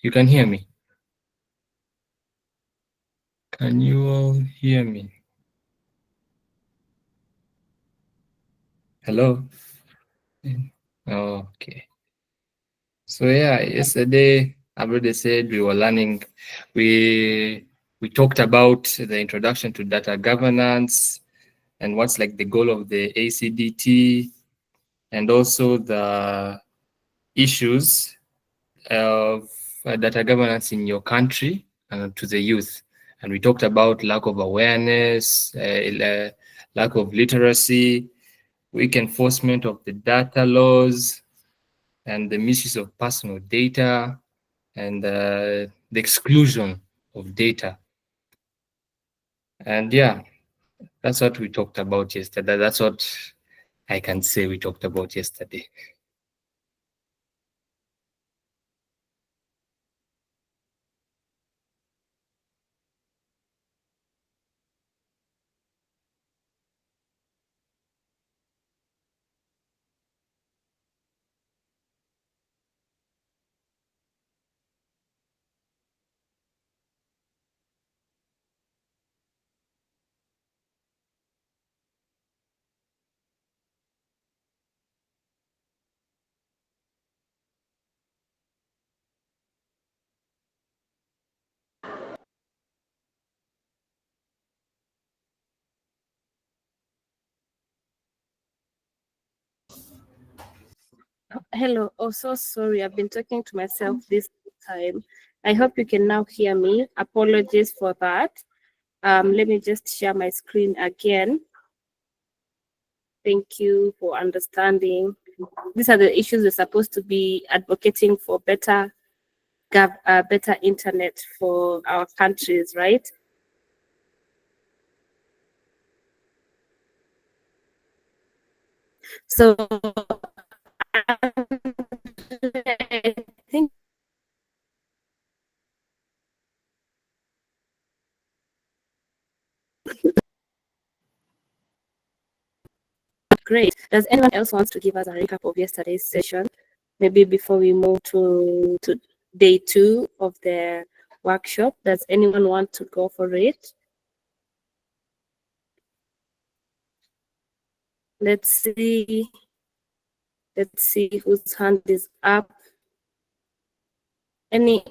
You can hear me? Can you all hear me? Hello? Okay. So yeah, yesterday I already said we were learning. We talked about the introduction to data governance and what's like the goal of the ACDT, and also the issues of data governance in your country and to the youth. And we talked about lack of awareness, lack of literacy, weak enforcement of the data laws, and the misuse of personal data, and the exclusion of data. And yeah, that's what we talked about yesterday. That's what I can say we talked about yesterday. Hello. Oh, so sorry. I've been talking to myself this time. I hope you can now hear me. Apologies for that. Let me just share my screen again. Thank you for understanding. These are the issues we're supposed to be advocating for better internet for our countries, right? So I think great. Does anyone else want to give us a recap of yesterday's session? Maybe before we move to day 2 of the workshop. Does anyone want to go for it? Let's see whose hand is up. Any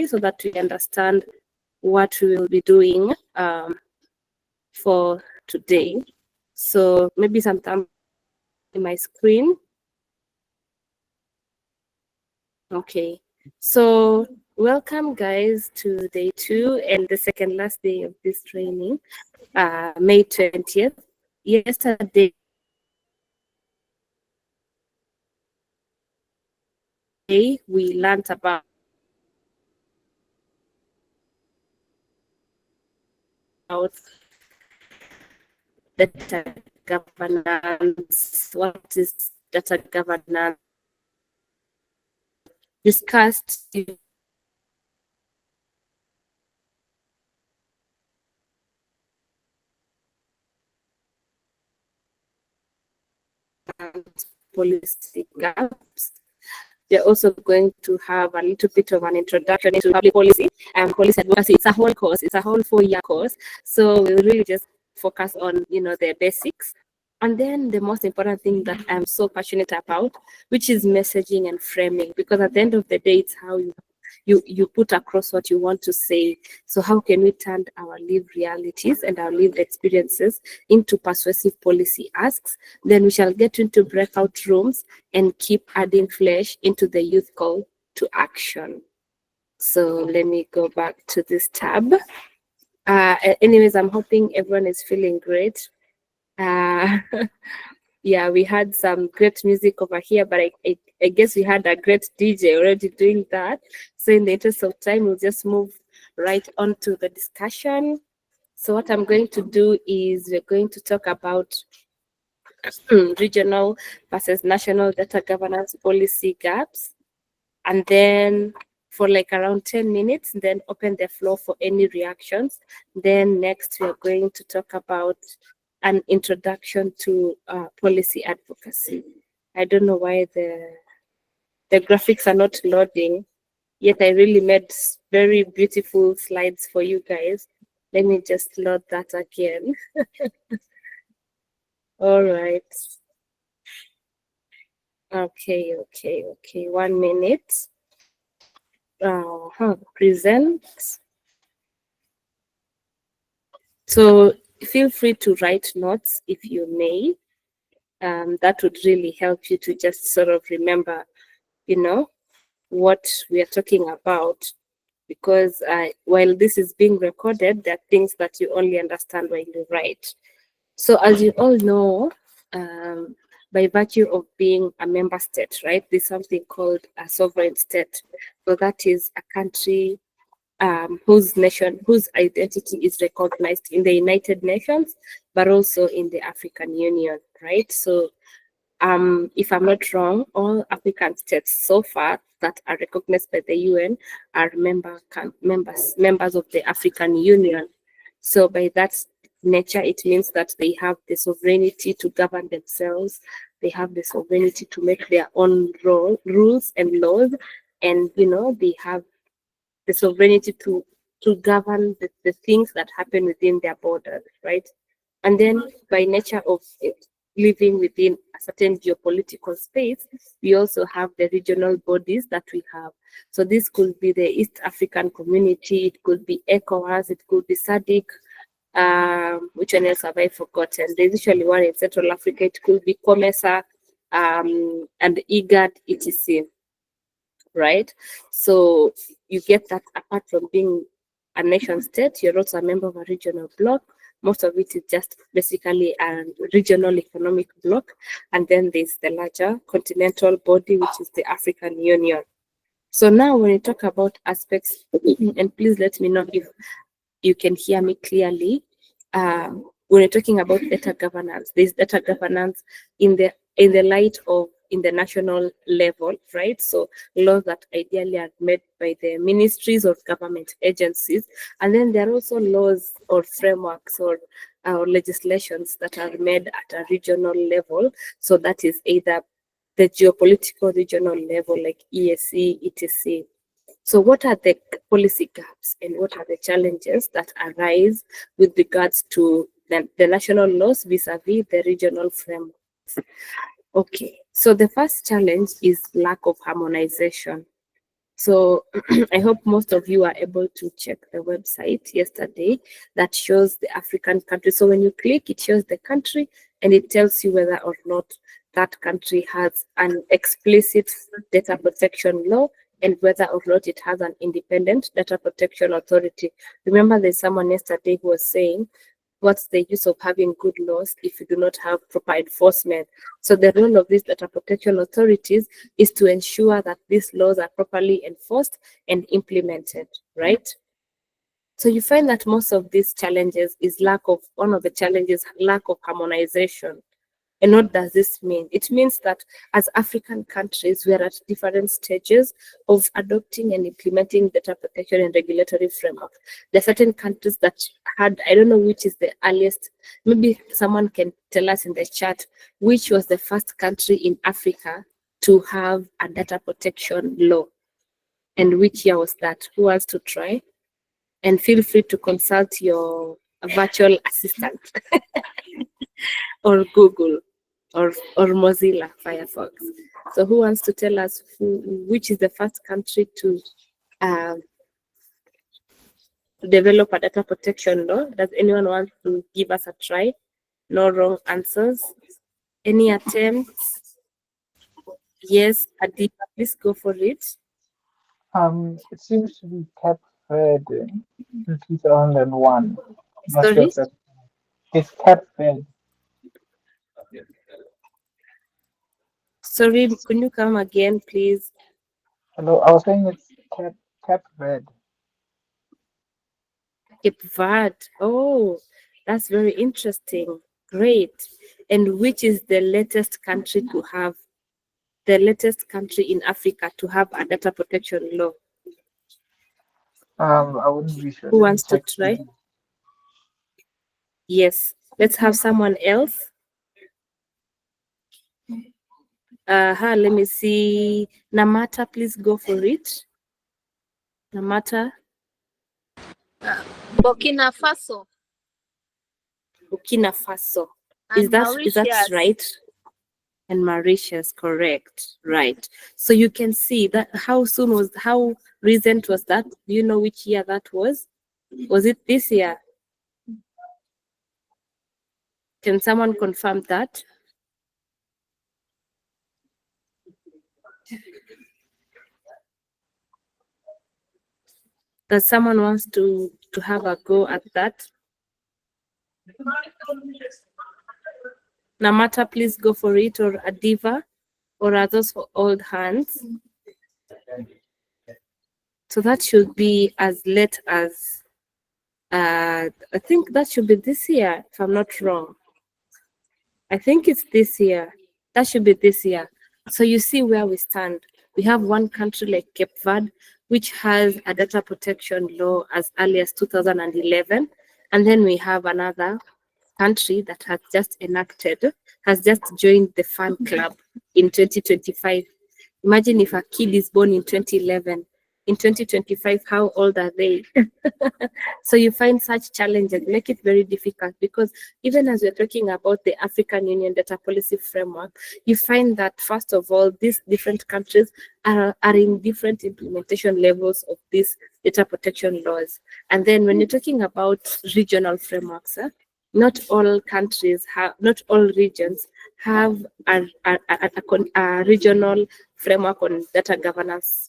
so that we understand what we will be doing for today. So maybe sometime in my screen. Okay, so welcome guys to day 2 and the second last day of this training, May 20th. Yesterday we learned about data governance. What is data governance? Discussed policy gaps. They're also going to have a little bit of an introduction into public policy and policy advocacy. It's a whole course. It's a whole 4-year course. So we'll really just focus on, the basics. And then the most important thing that I'm so passionate about, which is messaging and framing, because at the end of the day, it's how you put across what you want to say. So how can we turn our lived realities and our lived experiences into persuasive policy asks? Then we shall get into breakout rooms and keep adding flesh into the youth call to action. So let me go back to this tab. Anyways, I'm hoping everyone is feeling great. Yeah, we had some great music over here, but I guess we had a great DJ already doing that. So in the interest of time, we'll just move right on to the discussion. So what I'm going to do is we're going to talk about regional versus national data governance policy gaps. And then for like around 10 minutes, then open the floor for any reactions. Then next, we are going to talk about an introduction to policy advocacy. I don't know why the graphics are not loading, yet I really made very beautiful slides for you guys. Let me just load that again. All right. Okay. 1 minute. Present. So feel free to write notes if you may. That would really help you to just sort of remember, what we are talking about. Because while this is being recorded, there are things that you only understand when you write. So as you all know, by virtue of being a member state, right, there's something called a sovereign state. So that is a country whose identity is recognized in the United Nations, but also in the African Union, right? So if I'm not wrong, all African states so far that are recognized by the UN are members of the African Union. So by that nature, it means that they have the sovereignty to govern themselves. They have the sovereignty to make their own rules and laws, and they have the sovereignty to govern the things that happen within their borders, right? And then by nature of it, living within a certain geopolitical space, we also have the regional bodies that we have. So this could be the East African Community, it could be ECOWAS, it could be SADC, which one else have I forgotten? There's usually one in Central Africa, it could be COMESA, and IGAD, etc. Right? So you get that apart from being a nation state, you're also a member of a regional bloc. Most of it is just basically a regional economic bloc. And then there's the larger continental body, which is the African Union. So now when we talk about aspects, and please let me know if you can hear me clearly. When we're talking about data governance, there's data governance in the light of in the national level, right? So laws that ideally are made by the ministries or government agencies. And then there are also laws or frameworks or legislations that are made at a regional level. So that is either the geopolitical regional level like EAC, etc. So what are the policy gaps and what are the challenges that arise with regards to the national laws vis-a-vis the regional frameworks? Okay, so the first challenge is lack of harmonization. So I hope most of you are able to check the website yesterday that shows the African country. So when you click, it shows the country and it tells you whether or not that country has an explicit data protection law and whether or not it has an independent data protection authority. Remember, there's someone yesterday who was saying, what's the use of having good laws if you do not have proper enforcement? So the role of these data protection authorities is to ensure that these laws are properly enforced and implemented, right? So you find that most of these challenges is lack of harmonization. And what does this mean? It means that as African countries, we are at different stages of adopting and implementing data protection and regulatory framework. There are certain countries that had, I don't know which is the earliest, maybe someone can tell us in the chat, which was the first country in Africa to have a data protection law. And which year was that? Who wants to try? And feel free to consult your virtual assistant or Google. Or Mozilla Firefox. So who wants to tell us which is the first country to develop a data protection law? Does anyone want to give us a try? No wrong answers. Any attempts? Yes, Adiba, please go for it. It seems to be Cape Verde in 2001. Sorry? It's Cape Verde. Sorry, can you come again, please? Hello, I was saying it's Cape Verde. Cape Verde. Oh, that's very interesting. Great. And which is the latest country in Africa to have a data protection law? I wouldn't be sure. Who Let me wants to check. try? Yes, let's have someone else. Let me see. Namata, please go for it. Namata. Burkina Faso. Burkina Faso. And Is that Mauritius. right? And Mauritius, correct. Right. So you can see that how recent was that? Do you know which year that was? Was it this year? Can someone confirm that? Does someone wants to have a go at that? Namata, please go for it, or Adiva, or are those for old hands? So that should be as late as, I think that should be this year, if I'm not wrong. I think it's this year. That should be this year. So you see where we stand. We have one country like Cape Verde, which has a data protection law as early as 2011. And then we have another country that has just joined the fan club in 2025. Imagine if a kid is born in 2011. In 2025, how old are they? So you find such challenges make it very difficult, because even as we're talking about the African Union data policy framework, you find that first of all, these different countries are in different implementation levels of these data protection laws. And then when you're talking about regional frameworks, not all regions have a regional framework on data governance.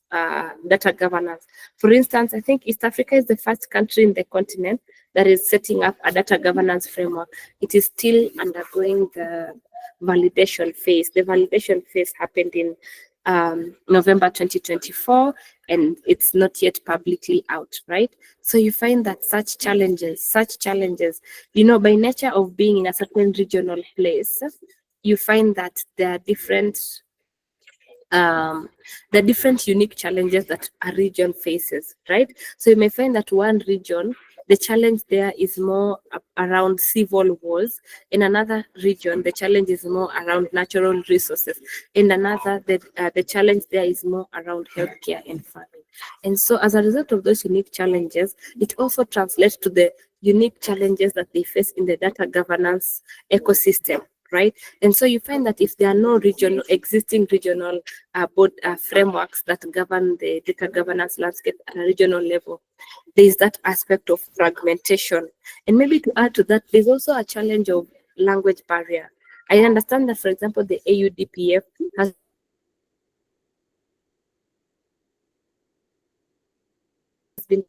For instance, I think East Africa is the first country in the continent that is setting up a data governance framework. It is still undergoing the validation phase. The validation phase happened in November 2024, and it's not yet publicly out, right? So you find that such challenges, by nature of being in a certain regional place, you find that there are different unique challenges that a region faces, right? So you may find that one region, the challenge there is more around civil wars. In another region, the challenge is more around natural resources. In another, the challenge there is more around healthcare and farming. And so as a result of those unique challenges, it also translates to the unique challenges that they face in the data governance ecosystem, right? And so you find that if there are no existing regional frameworks that govern the data governance landscape at a regional level, there is that aspect of fragmentation. And maybe to add to that, there's also a challenge of language barrier. I understand that, for example, the AUDPF has been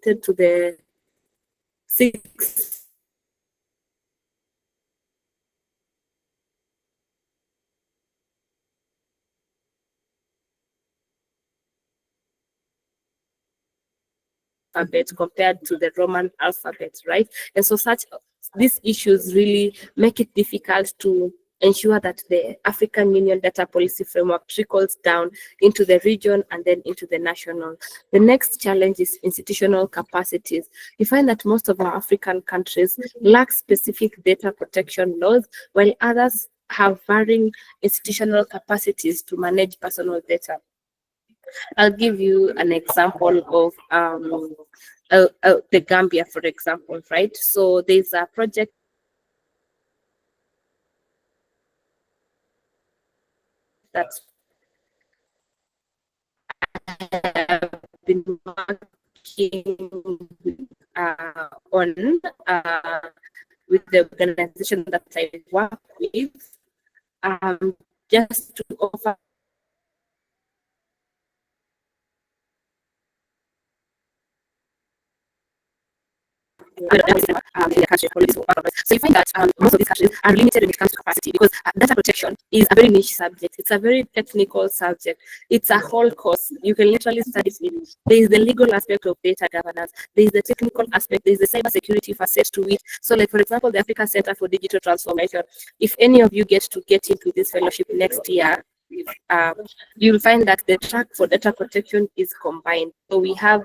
to the 6 alphabet compared to the Roman alphabet, right? And so these issues really make it difficult to ensure that the African Union data policy framework trickles down into the region and then into the national. The next challenge is institutional capacities. You find that most of our African countries lack specific data protection laws, while others have varying institutional capacities to manage personal data. I'll give you an example of the Gambia, for example, right? So there's a project that's been working on with the organization that I work with, just to offer So you find that most of these countries are limited when it comes to capacity, because data protection is a very niche subject. It's a very technical subject. It's a whole course. You can literally study it. There is the legal aspect of data governance. There is the technical aspect. There is the cyber security facet to it. So, like for example, the Africa Center for Digital Transformation. If any of you get into this fellowship next year, you'll find that the track for data protection is combined. So we have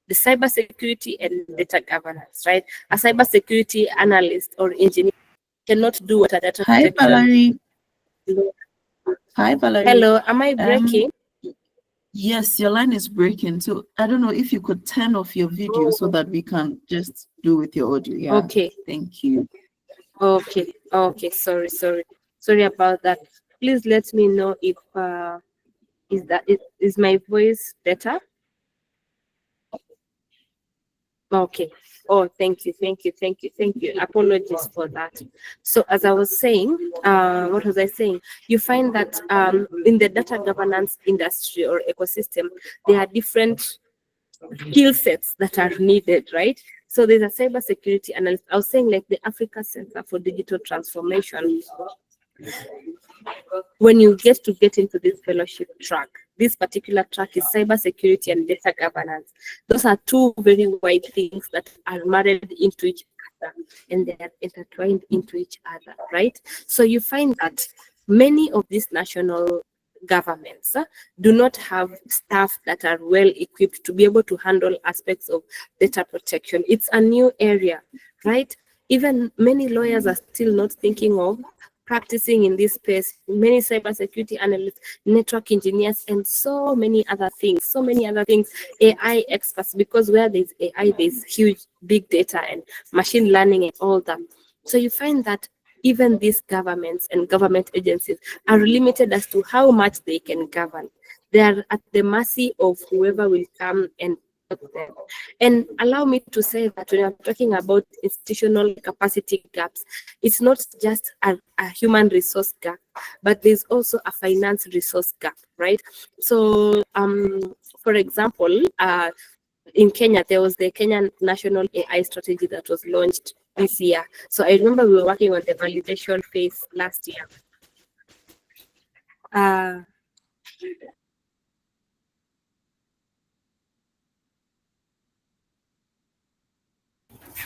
the cyber security and data governance, right? A cyber security analyst or engineer cannot do what a data Hi, protection. Valarie. Hi, Valarie. Hello, am I breaking? Yes, your line is breaking. So I don't know if you could turn off your video so that we can just do with your audio. Yeah. Okay. Thank you. Okay. Sorry about that. Please let me know if is my voice better? Okay. Oh, thank you. Apologies for that. So as I was saying, what was I saying? You find that in the data governance industry or ecosystem, there are different skill sets that are needed, right? So there's a cyber security analyst. I was saying, like the Africa Center for Digital Transformation. When you get into this fellowship track, this particular track is cyber security and data governance. Those are two very wide things that are married into each other and they are intertwined into each other, right? So you find that many of these national governments do not have staff that are well equipped to be able to handle aspects of data protection. It's a new area, right? Even many lawyers are still not thinking of practicing in this space. Many cybersecurity analysts, network engineers, and so many other things, AI experts, because where there's AI, there's huge big data and machine learning and all that. So you find that even these governments and government agencies are limited as to how much they can govern. They are at the mercy of whoever will come and help them. And allow me to say that when I'm talking about institutional capacity gaps, it's not just a human resource gap, but there's also a finance resource gap, right? So, for example, in Kenya, there was the Kenyan National AI Strategy that was launched this year. So I remember we were working on the validation phase last year.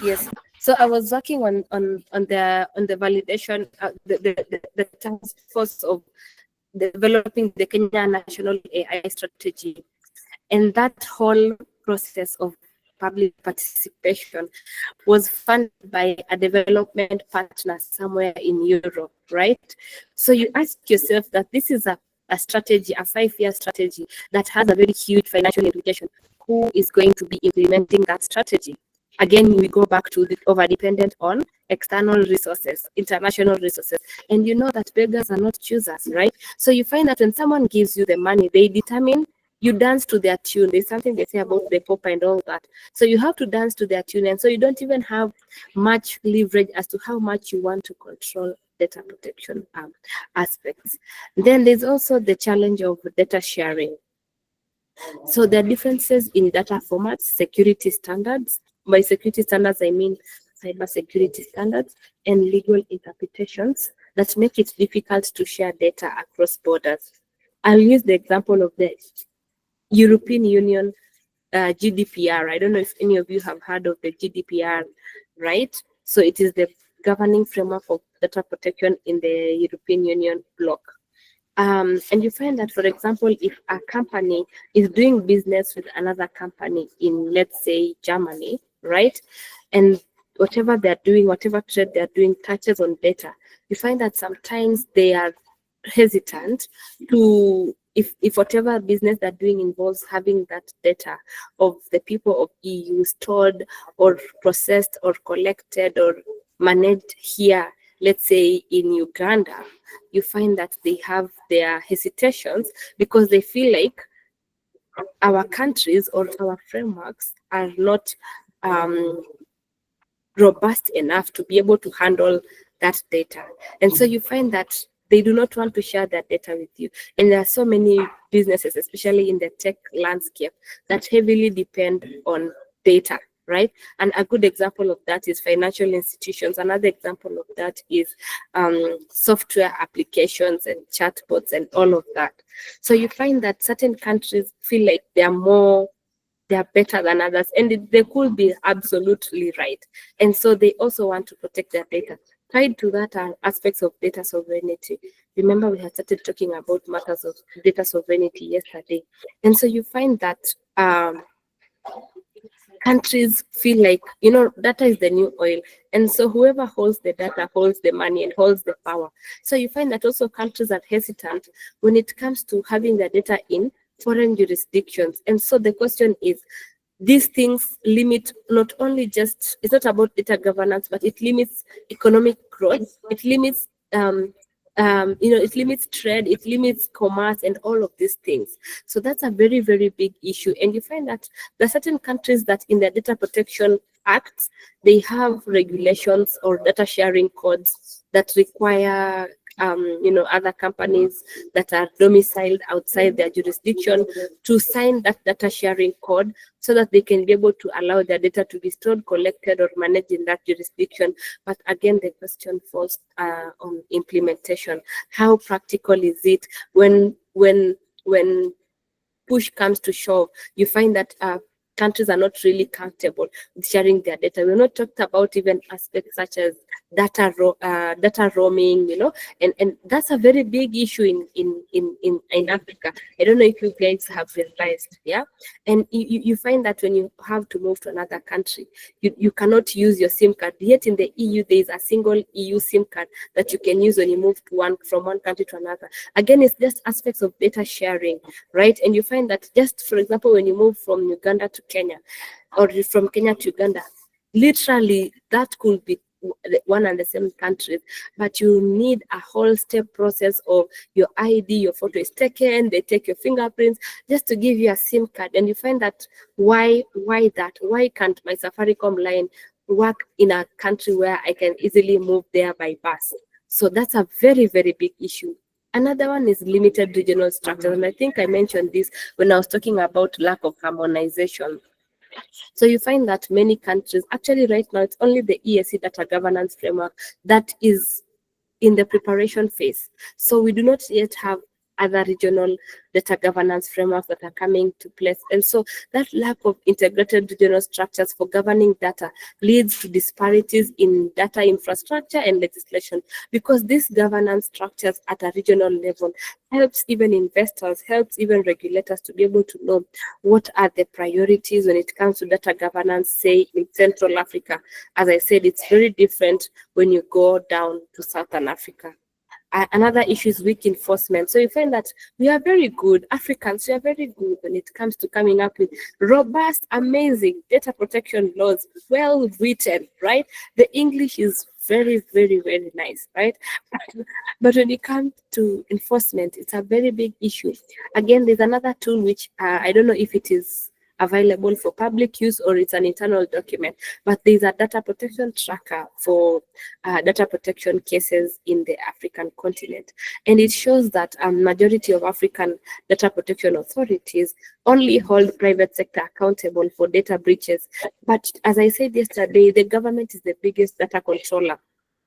Yes. So I was working on the validation, the task force of developing the Kenya National AI Strategy, and that whole process of public participation was funded by a development partner somewhere in Europe, right? So you ask yourself that this is a strategy, a 5-year strategy that has a very huge financial implication. Who is going to be implementing that strategy? Again, we go back to the over-dependent on external resources, international resources. And you know that beggars are not choosers, right? So you find that when someone gives you the money, they determine you dance to their tune. There's something they say about the pop and all that. So you have to dance to their tune. And so you don't even have much leverage as to how much you want to control data protection aspects. Then there's also the challenge of data sharing. So there are differences in data formats, security standards. By security standards, I mean cyber security standards and legal interpretations that make it difficult to share data across borders. I'll use the example of the European Union GDPR. I don't know if any of you have heard of the GDPR, right? So it is the governing framework of data protection in the European Union bloc. And you find that, for example, if a company is doing business with another company in, let's say, Germany, right? And whatever they're doing, whatever trade they're doing touches on data, you find that sometimes they are hesitant to, if whatever business they're doing involves having that data of the people of EU stored or processed or collected or managed here, let's say in Uganda, you find that they have their hesitations because they feel like our countries or our frameworks are not robust enough to be able to handle that data. And so you find that they do not want to share that data with you. And there are so many businesses, especially in the tech landscape, that heavily depend on data, right? And a good example of that is financial institutions. Another example of that is software applications and chatbots and all of that. So you find that certain countries feel like they are better than others, and they could be absolutely right. And so they also want to protect their data. Tied to that are aspects of data sovereignty. Remember, we had started talking about matters of data sovereignty yesterday. And so you find that countries feel like, data is the new oil. And so whoever holds the data holds the money and holds the power. So you find that also countries are hesitant when it comes to having their data in foreign jurisdictions. And so the question is, these things limit not only just, it's not about data governance, but it limits economic growth, it limits it limits trade, it limits commerce and all of these things. So that's a very, very big issue. And you find that there are certain countries that in their data protection acts, they have regulations or data sharing codes that require other companies that are domiciled outside their jurisdiction to sign that data sharing code so that they can be able to allow their data to be stored, collected, or managed in that jurisdiction. But again, the question falls on implementation. How practical is it when push comes to shove? You find that countries are not really comfortable with sharing their data. We're not talked about even aspects such as data roaming, and that's a very big issue in Africa. I don't know if you guys have realized, yeah. And you find that when you have to move to another country, you cannot use your SIM card. Yet in the EU, there is a single EU SIM card that you can use when you move from one country to another. Again, it's just aspects of data sharing, right? And you find that, just for example, when you move from Uganda to Kenya, or from Kenya to Uganda, literally that could be one and the same countries, but you need a whole step process of your ID, your photo is taken, they take your fingerprints just to give you a SIM card. And you find that why can't my Safaricom line work in a country where I can easily move there by bus? So that's a very, very big issue. Another one is limited regional structure. And I think I mentioned this when I was talking about lack of harmonization. So you find that many countries, actually right now, it's only the EAC data governance framework that is in the preparation phase. So we do not yet have other regional data governance frameworks that are coming to place. And so that lack of integrated regional structures for governing data leads to disparities in data infrastructure and legislation, because these governance structures at a regional level helps even investors, helps even regulators to be able to know what are the priorities when it comes to data governance, say in Central Africa. As I said, it's very different when you go down to Southern Africa. Another issue is weak enforcement. So you find that we are very good, Africans, we are very good when it comes to coming up with robust, amazing data protection laws, well written, right? The English is very, very, very nice, right? But when it comes to enforcement, it's a very big issue. Again, there's another tool which I don't know if it is available for public use or it's an internal document, but there's a data protection tracker for data protection cases in the African continent. And it shows that a majority of African data protection authorities only hold private sector accountable for data breaches. But as I said yesterday, the government is the biggest data controller.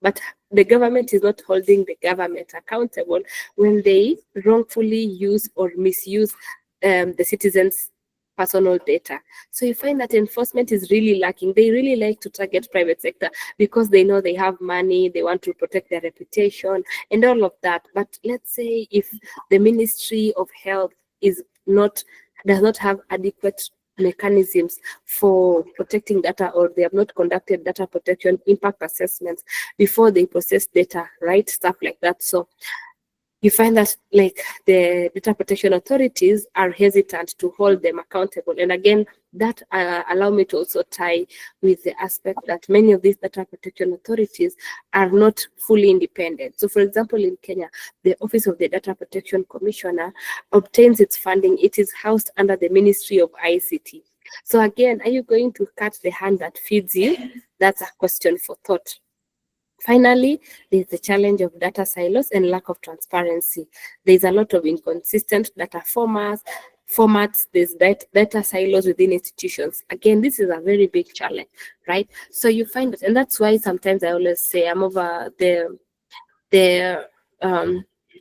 But the government is not holding the government accountable when they wrongfully use or misuse the citizens' personal data. So you find that enforcement is really lacking. They really like to target private sector because they know they have money, they want to protect their reputation and all of that. But let's say if the Ministry of Health does not have adequate mechanisms for protecting data, or they have not conducted data protection impact assessments before they process data, right? Stuff like that. So you find that like the data protection authorities are hesitant to hold them accountable. And again, that allow me to also tie with the aspect that many of these data protection authorities are not fully independent. So for example, in Kenya, the Office of the Data Protection Commissioner obtains its funding. It is housed under the Ministry of ICT. So again, are you going to cut the hand that feeds you? That's a question for thought. Finally, there's the challenge of data silos and lack of transparency. There's a lot of inconsistent data formats. formats, there's data silos within institutions. Again, this is a very big challenge, right? So you find it, and that's why sometimes I always say I'm over the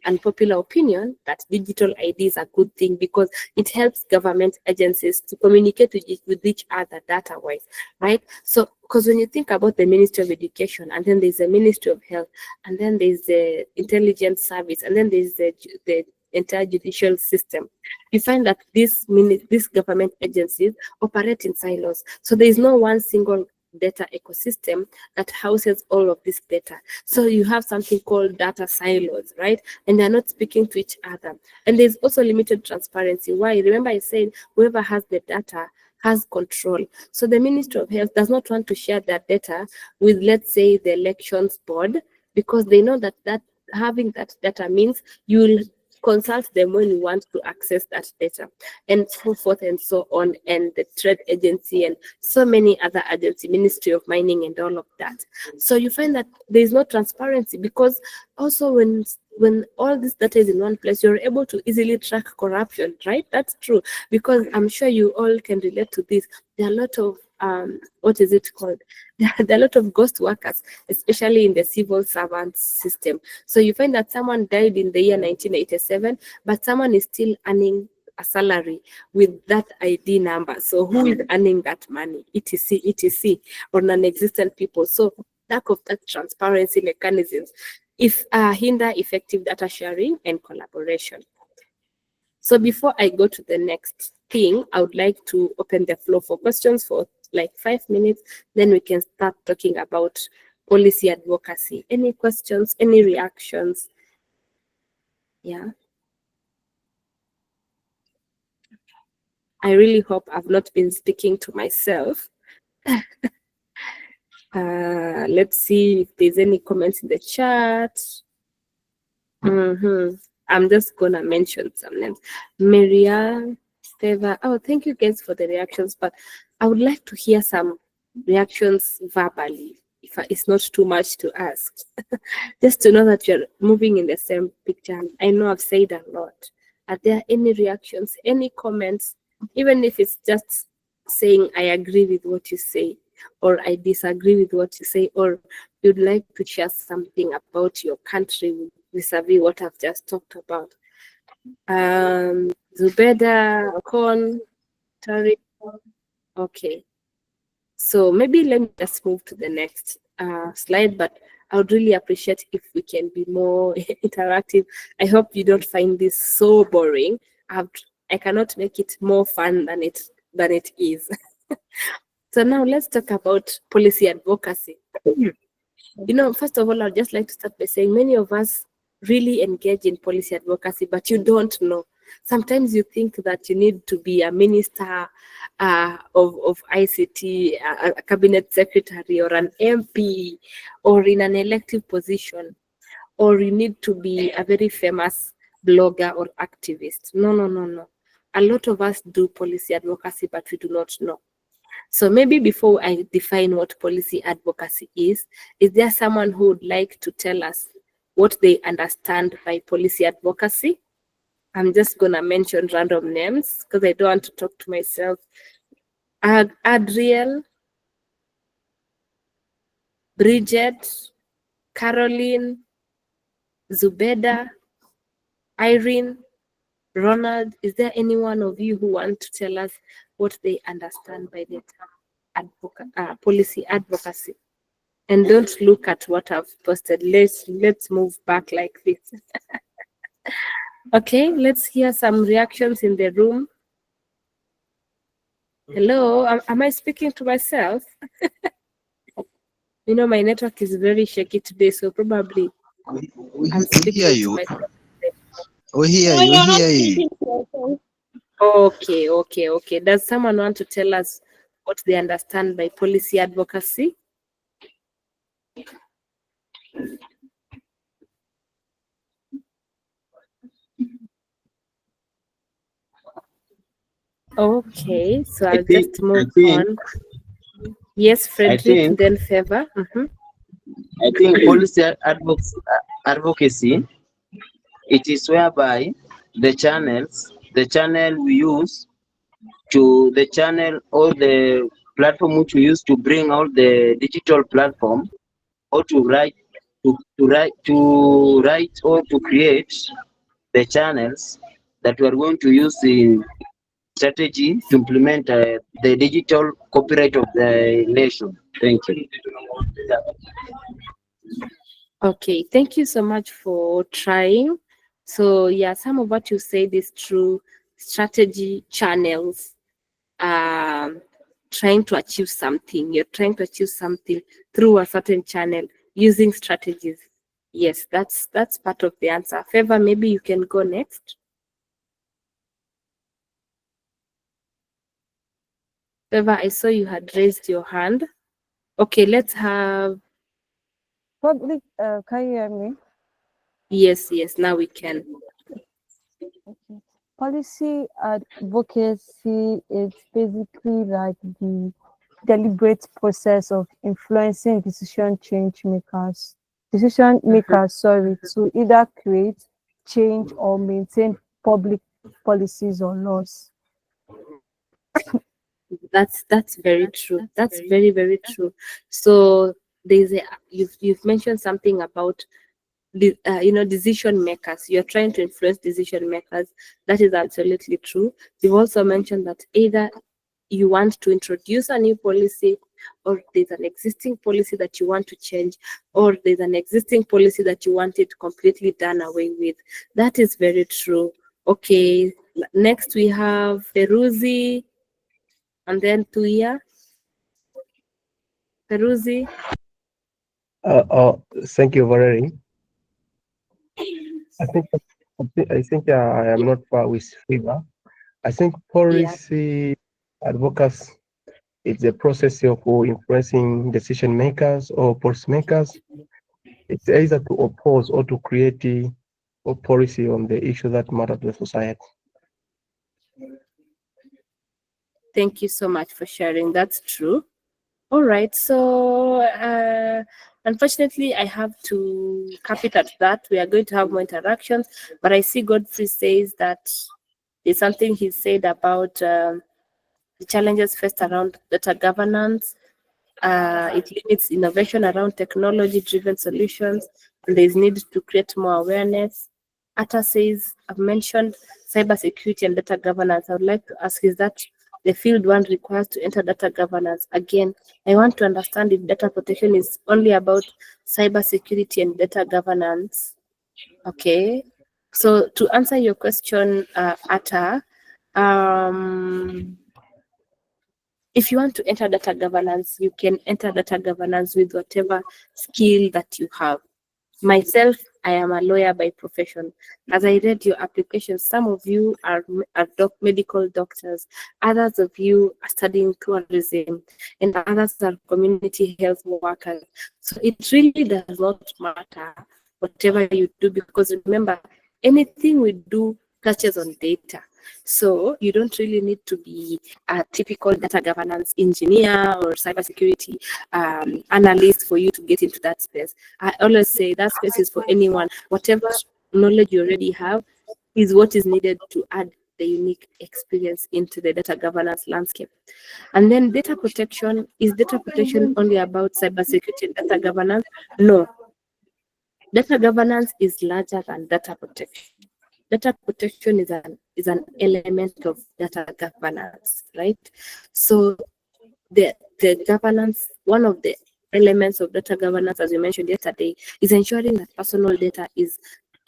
unpopular opinion that digital ID is a good thing because it helps government agencies to communicate with each other data-wise, right? So, because when you think about the Ministry of Education, and then there's the Ministry of Health, and then there's the Intelligence Service, and then there's the entire judicial system, you find that these government agencies operate in silos. So there is no one single data ecosystem that houses all of this data. So you have something called data silos, right? And they're not speaking to each other. And there's also limited transparency. Why? Remember I said whoever has the data has control. So the Ministry of Health does not want to share that data with, let's say, the elections board, because they know that having that data means you'll consult them when you want to access that data, and so forth and so on, and the trade agency and so many other agencies, Ministry of Mining and all of that. So you find that there is no transparency, because also when all this data is in one place, you're able to easily track corruption, right? That's true, because I'm sure you all can relate to this. There are a lot of what is it called? There are a lot of ghost workers, especially in the civil servant system. So you find that someone died in the year 1987, but someone is still earning a salary with that ID number. So who is earning that money? etc, etc, or non-existent people. So lack of that transparency mechanisms hinder effective data sharing and collaboration. So before I go to the next thing, I would like to open the floor for questions for like 5 minutes. Then we can start talking about policy advocacy. Any questions, any reactions? Yeah. I really hope I've not been speaking to myself. Let's see if there's any comments in the chat. I'm just gonna mention some names. Maria, Steva. Oh, thank you guys for the reactions, but I would like to hear some reactions verbally, if it's not too much to ask. Just to know that you're moving in the same picture. I know I've said a lot. Are there any reactions, any comments, even if it's just saying I agree with what you say, or I disagree with what you say, or you'd like to share something about your country vis-a-vis what I've just talked about? Zubeda, Okon, Tariq. Okay. So maybe let me just move to the next slide, but I would really appreciate if we can be more interactive. I hope you don't find this so boring. I cannot make it more fun than it is. So now let's talk about policy advocacy. First of all, I'd just like to start by saying many of us really engage in policy advocacy, but you don't know. Sometimes you think that you need to be a minister of ICT, a cabinet secretary, or an MP, or in an elective position, or you need to be a very famous blogger or activist. No. A lot of us do policy advocacy, but we do not know. So maybe before I define what policy advocacy is there someone who would like to tell us what they understand by policy advocacy? I'm just going to mention random names because I don't want to talk to myself. Adriel, Bridget, Caroline, Zubeda, Irene, Ronald. Is there any one of you who want to tell us what they understand by the term policy advocacy? And don't look at what I've posted. Let's move back like this. Okay, let's hear some reactions in the room. Hello, am I speaking to myself? My network is very shaky today, so probably I'm speaking to myself. We hear you. Okay. Does someone want to tell us what they understand by policy advocacy? Okay, so I'll just move on. Yes, Frederick, then Favor. I think policy advocacy, it is whereby the channels the channel we use to the channel or the platform which we use to bring out the digital platform, or to write or to create the channels that we are going to use in strategy to implement the digital copyright of the nation. Thank you. Okay, thank you so much for trying. So yeah, some of what you said is true. Strategy channels, trying to achieve something. You're trying to achieve something through a certain channel using strategies. Yes, that's part of the answer. Favor, maybe you can go next. Favor, I saw you had raised your hand. Okay, let's have. Public, can you hear me? Yes, now we can. Okay. Policy advocacy is basically like the deliberate process of influencing decision makers, to either create, change, or maintain public policies or laws. That's very true. That's very true. So there's a you've mentioned something about the decision makers. You're trying to influence decision makers. That is absolutely true. You've also mentioned that either you want to introduce a new policy, or there's an existing policy that you want to change, or there's an existing policy that you want it completely done away with. That is very true. Okay, next we have Feruzi, and then Tuya. Feruzi. Thank you, Valarie. I think I am not far with Favor. I think policy advocacy is the process of influencing decision makers or policy makers. It's either to oppose or to create a policy on the issue that matter to the society. Thank you so much for sharing. That's true. All right. So unfortunately, I have to cap it at that. We are going to have more interactions, but I see Godfrey says that there's something he said about the challenges faced around data governance. It limits innovation around technology-driven solutions, and there's need to create more awareness. Atta says, I've mentioned cybersecurity and data governance. I would like to ask, is that the field one requires to enter data governance? Again, I want to understand if data protection is only about cybersecurity and data governance. Okay. So to answer your question, Atta, if you want to enter data governance, you can enter data governance with whatever skill that you have. Myself, I am a lawyer by profession. As I read your application, some of you are medical doctors, others of you are studying tourism, and others are community health workers. So it really does not matter whatever you do, because remember, anything we do touches on data. So you don't really need to be a typical data governance engineer or cybersecurity analyst for you to get into that space. I always say that space is for anyone. Whatever knowledge you already have is what is needed to add the unique experience into the data governance landscape. And then data protection, is data protection only about cybersecurity and data governance? No. Data governance is larger than data protection. Data protection is an element of data governance, right? So the governance, one of the elements of data governance, as we mentioned yesterday, is ensuring that personal data is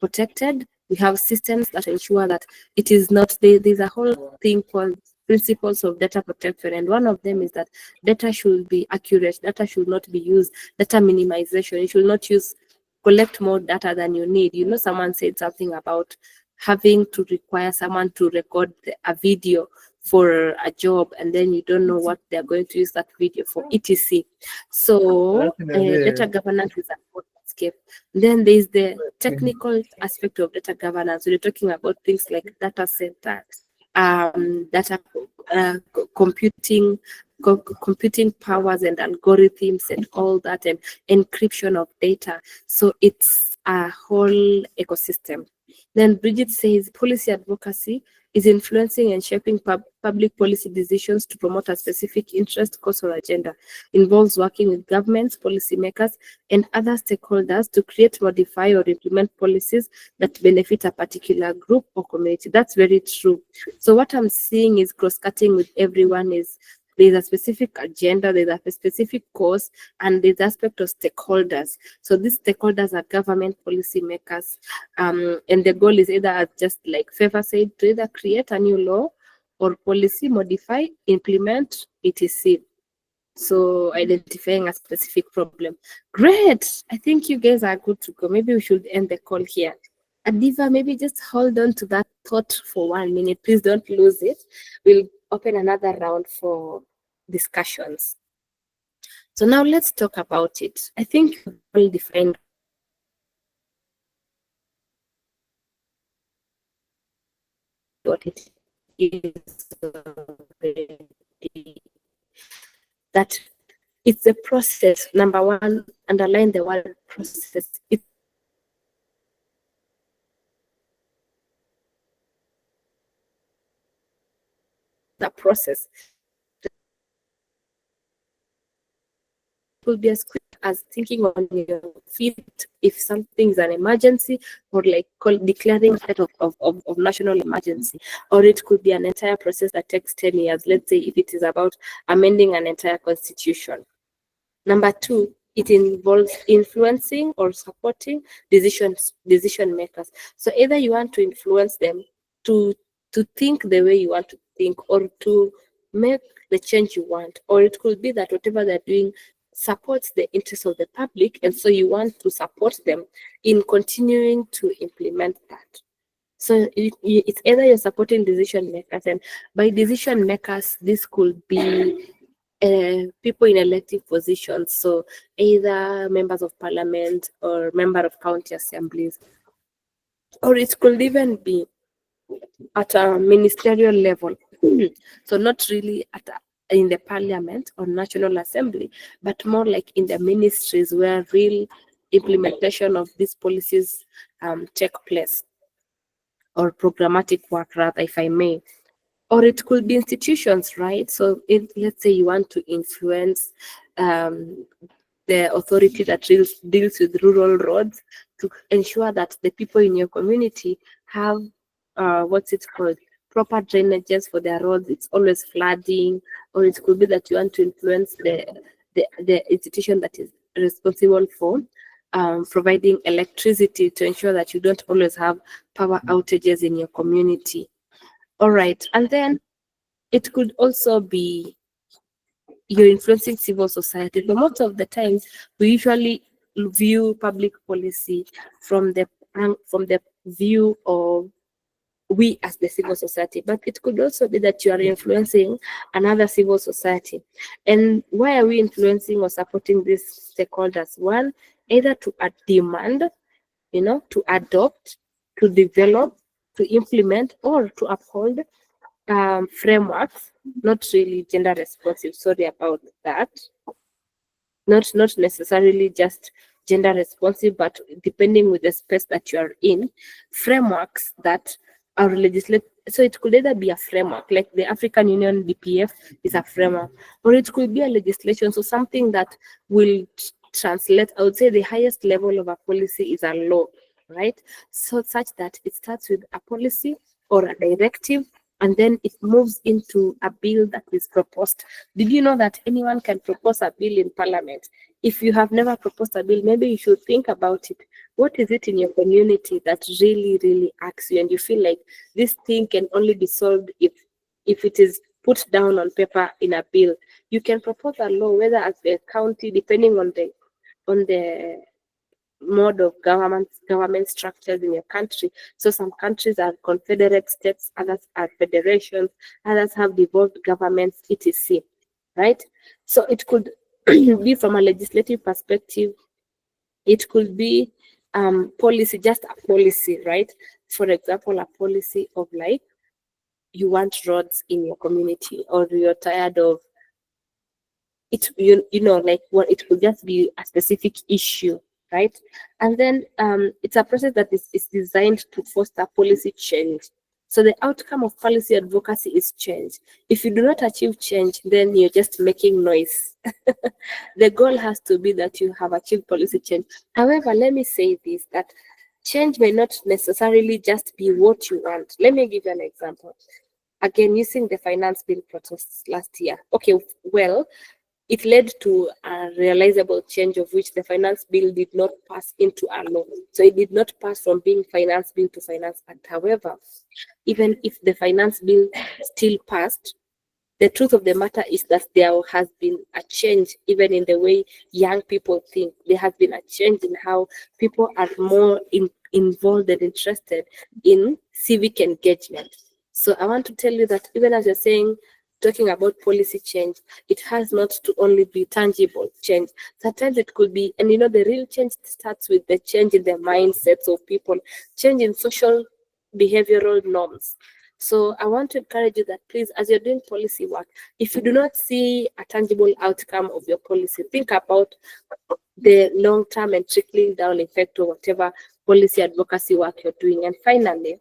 protected. We have systems that ensure that it is not, there's a whole thing called principles of data protection, and one of them is that data should be accurate, data should not be used, data minimization, you should not collect more data than you need. You know, someone said something about having to require someone to record a video for a job, and then you don't know what they're going to use that video for, etc. So data governance is an important landscape. Then there's the technical aspect of data governance. We're talking about things like data centers, data computing powers and algorithms and all that, and encryption of data. So it's a whole ecosystem. Then Bridget says policy advocacy is influencing and shaping public policy decisions to promote a specific interest, cause, or agenda. Involves working with governments, policymakers, and other stakeholders to create, modify, or implement policies that benefit a particular group or community. That's very true. So what I'm seeing is cross-cutting with everyone is there's a specific agenda, there's a specific cause, and there's aspect of stakeholders. So these stakeholders are government policymakers, and the goal is either, just like Fefa said, to either create a new law or policy, modify, implement, etc. So identifying a specific problem. Great. I think you guys are good to go. Maybe we should end the call here. Adiva, maybe just hold on to that thought for 1 minute. Please don't lose it. We'll open another round for discussions. So now let's talk about it. I think we'll define what it is already. That it's a process. Number one, underline the word process. It's the process. It will be as quick as thinking on your feet if something is an emergency, or like declaring a state of national emergency, or it could be an entire process that takes 10 years. Let's say if it is about amending an entire constitution. Number two, it involves influencing or supporting decision makers. So either you want to influence them to think the way you want to think, or to make the change you want, or it could be that whatever they're doing supports the interests of the public, and so you want to support them in continuing to implement that. So it's either you're supporting decision makers, and by decision makers, this could be people in elective positions, so either members of parliament or member of county assemblies, or it could even be at a ministerial level. So not really in the parliament or national assembly, but more like in the ministries where real implementation of these policies take place, or programmatic work rather, if I may. Or it could be institutions, right? So let's say you want to influence the authority that deals with rural roads to ensure that the people in your community have what's it called, proper drainages for their roads. It's always flooding. Or it could be that you want to influence the institution that is responsible for providing electricity to ensure that you don't always have power outages in your community. All right, and then it could also be you're influencing civil society. But most of the times, we usually view public policy from the view of we as the civil society. But it could also be that you are influencing another civil society. And why are we influencing or supporting these stakeholders? One, either to demand, to adopt, to develop, to implement, or to uphold frameworks, not really gender responsive, sorry about that, not necessarily just gender responsive, but depending with the space that you are in, frameworks that are legislative. So it could either be a framework, like the African Union BPF is a framework, or it could be a legislation, so something that will translate. I would say the highest level of a policy is a law, right? So such that it starts with a policy or a directive, and then it moves into a bill that is proposed. Did you know that anyone can propose a bill in parliament? If you have never proposed a bill, maybe you should think about it. What is it in your community that really, really asks you, and you feel like this thing can only be solved if it is put down on paper in a bill? You can propose a law, whether at the county, depending on the mode of government structures in your country. So some countries are confederate states, others are federations, others have devolved governments, etc. Right? So it could be from a legislative perspective. It could be policy, just a policy, right? For example, a policy of like, you want roads in your community, or you're tired of it, like what, it could just be a specific issue, right? And then it's a process that is designed to foster policy change. So the outcome of policy advocacy is change. If you do not achieve change, then you're just making noise. The goal has to be that you have achieved policy change. However, let me say this, that change may not necessarily just be what you want. Let me give you an example. Again, using the finance bill protests last year. Okay, well, it led to a realizable change of which the finance bill did not pass into a law. So it did not pass from being finance bill to finance act. However, even if the finance bill still passed, the truth of the matter is that there has been a change even in the way young people think. There has been a change in how people are more involved and interested in civic engagement. So I want to tell you that even as you're saying, talking about policy change, it has not to only be tangible change. Sometimes it could be, and the real change starts with the change in the mindsets of people, change in social behavioral norms. So I want to encourage you that please, as you're doing policy work, if you do not see a tangible outcome of your policy, think about the long-term and trickling down effect of whatever policy advocacy work you're doing. And finally,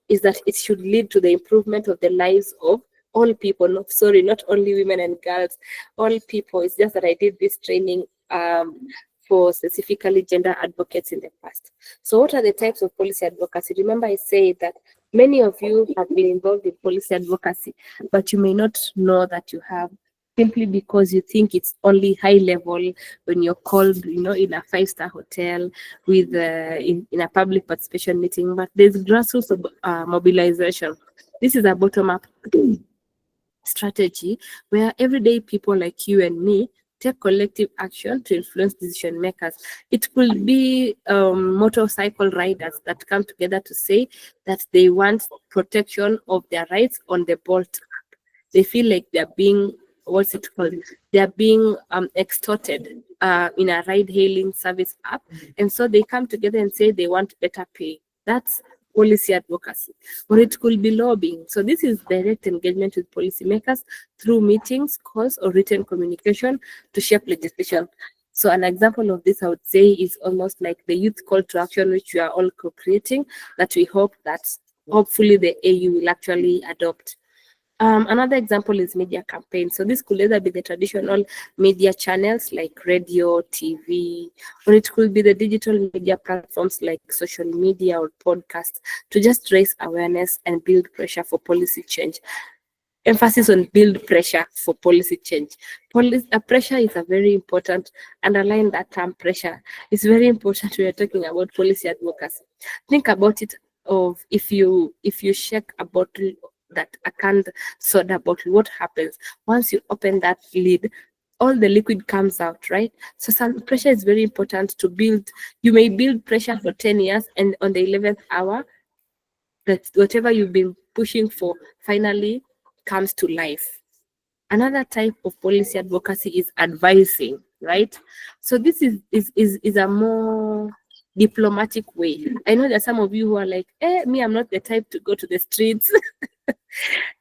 is that it should lead to the improvement of the lives of all people, not only women and girls, all people. It's just that I did this training for specifically gender advocates in the past. So what are the types of policy advocacy? Remember I said that many of you have been involved in policy advocacy, but you may not know that you have, simply because you think it's only high level when you're called, in a 5-star hotel with in a public participation meeting. But there's grassroots mobilization. This is a bottom-up strategy where everyday people like you and me take collective action to influence decision makers. It could be motorcycle riders that come together to say that they want protection of their rights on the Bolt. They feel like they're being, what's it called? They're being extorted in a ride-hailing service app. And so they come together and say they want better pay. That's policy advocacy. Or it could be lobbying. So this is direct engagement with policymakers through meetings, calls, or written communication to shape legislation. So an example of this, I would say, is almost like the youth call to action, which we are all co-creating, that we hope that hopefully the AU will actually adopt. Another example is media campaigns. So this could either be the traditional media channels like radio, TV, or it could be the digital media platforms like social media or podcasts to just raise awareness and build pressure for policy change. Emphasis on build pressure for policy change. Pressure is a very important, underline that term pressure. It's very important when you're talking about policy advocacy. Think about it of if you shake a bottle, that a canned soda bottle, what happens once you open that lid? All the liquid comes out, right? So some pressure is very important to build. You may build pressure for 10 years, and on the 11th hour, that whatever you've been pushing for finally comes to life. Another type of policy advocacy is advising, right? So this is a more diplomatic way. I know that some of you who are like, me, I'm not the type to go to the streets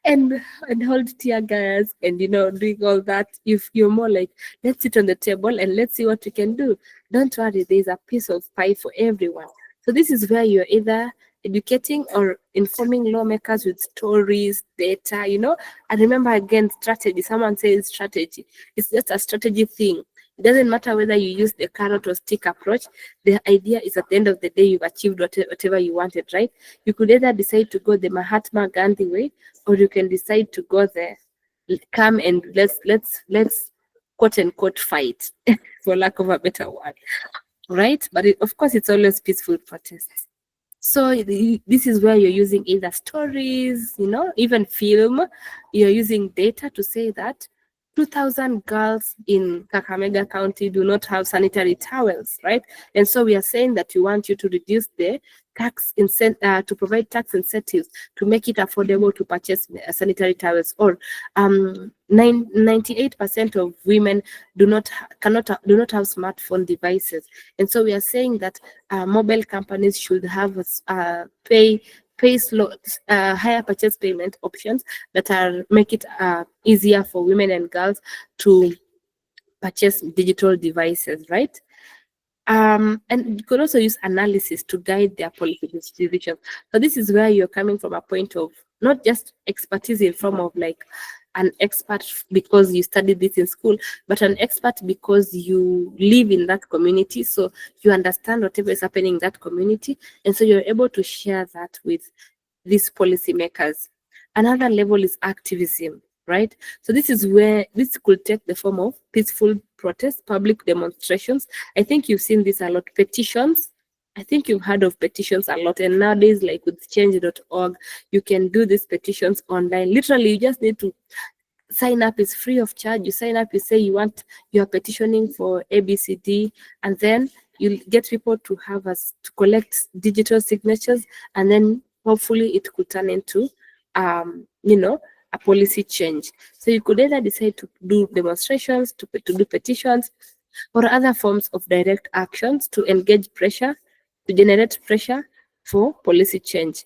and hold tear gas and doing all that. If you're more like, let's sit on the table and let's see what we can do. Don't worry, there's a piece of pie for everyone. So this is where you're either educating or informing lawmakers with stories, data, and remember again, strategy. Someone says strategy. It's just a strategy thing. It doesn't matter whether you use the carrot or stick approach. The idea is at the end of the day, you've achieved whatever you wanted, right? You could either decide to go the Mahatma Gandhi way, or you can decide to go there, come and let's quote unquote fight, for lack of a better word, right? But of course, it's always peaceful protests. So this is where you're using either stories, even film. You're using data to say that 2,000 girls in Kakamega County do not have sanitary towels, right? And so we are saying that we want you to reduce the tax to provide tax incentives to make it affordable to purchase sanitary towels. Or 98% of women do not have smartphone devices, and so we are saying that mobile companies should have higher purchase payment options that make it easier for women and girls to purchase digital devices, right? And you could also use analysis to guide their policy decisions. So this is where you're coming from a point of not just expertise in form of like an expert because you studied this in school, but an expert because you live in that community. So you understand whatever is happening in that community. And so you're able to share that with these policymakers. Another level is activism, right? So this is where this could take the form of peaceful protests, public demonstrations. I think you've seen this a lot. Petitions. I think you've heard of petitions a lot. And nowadays, like with change.org, you can do these petitions online. Literally, you just need to sign up. It's free of charge. You sign up, you say you're petitioning for ABCD, and then you get people to have us to collect digital signatures, and then hopefully it could turn into a policy change. So you could either decide to do demonstrations, to do petitions, or other forms of direct actions to engage pressure, to generate pressure for policy change.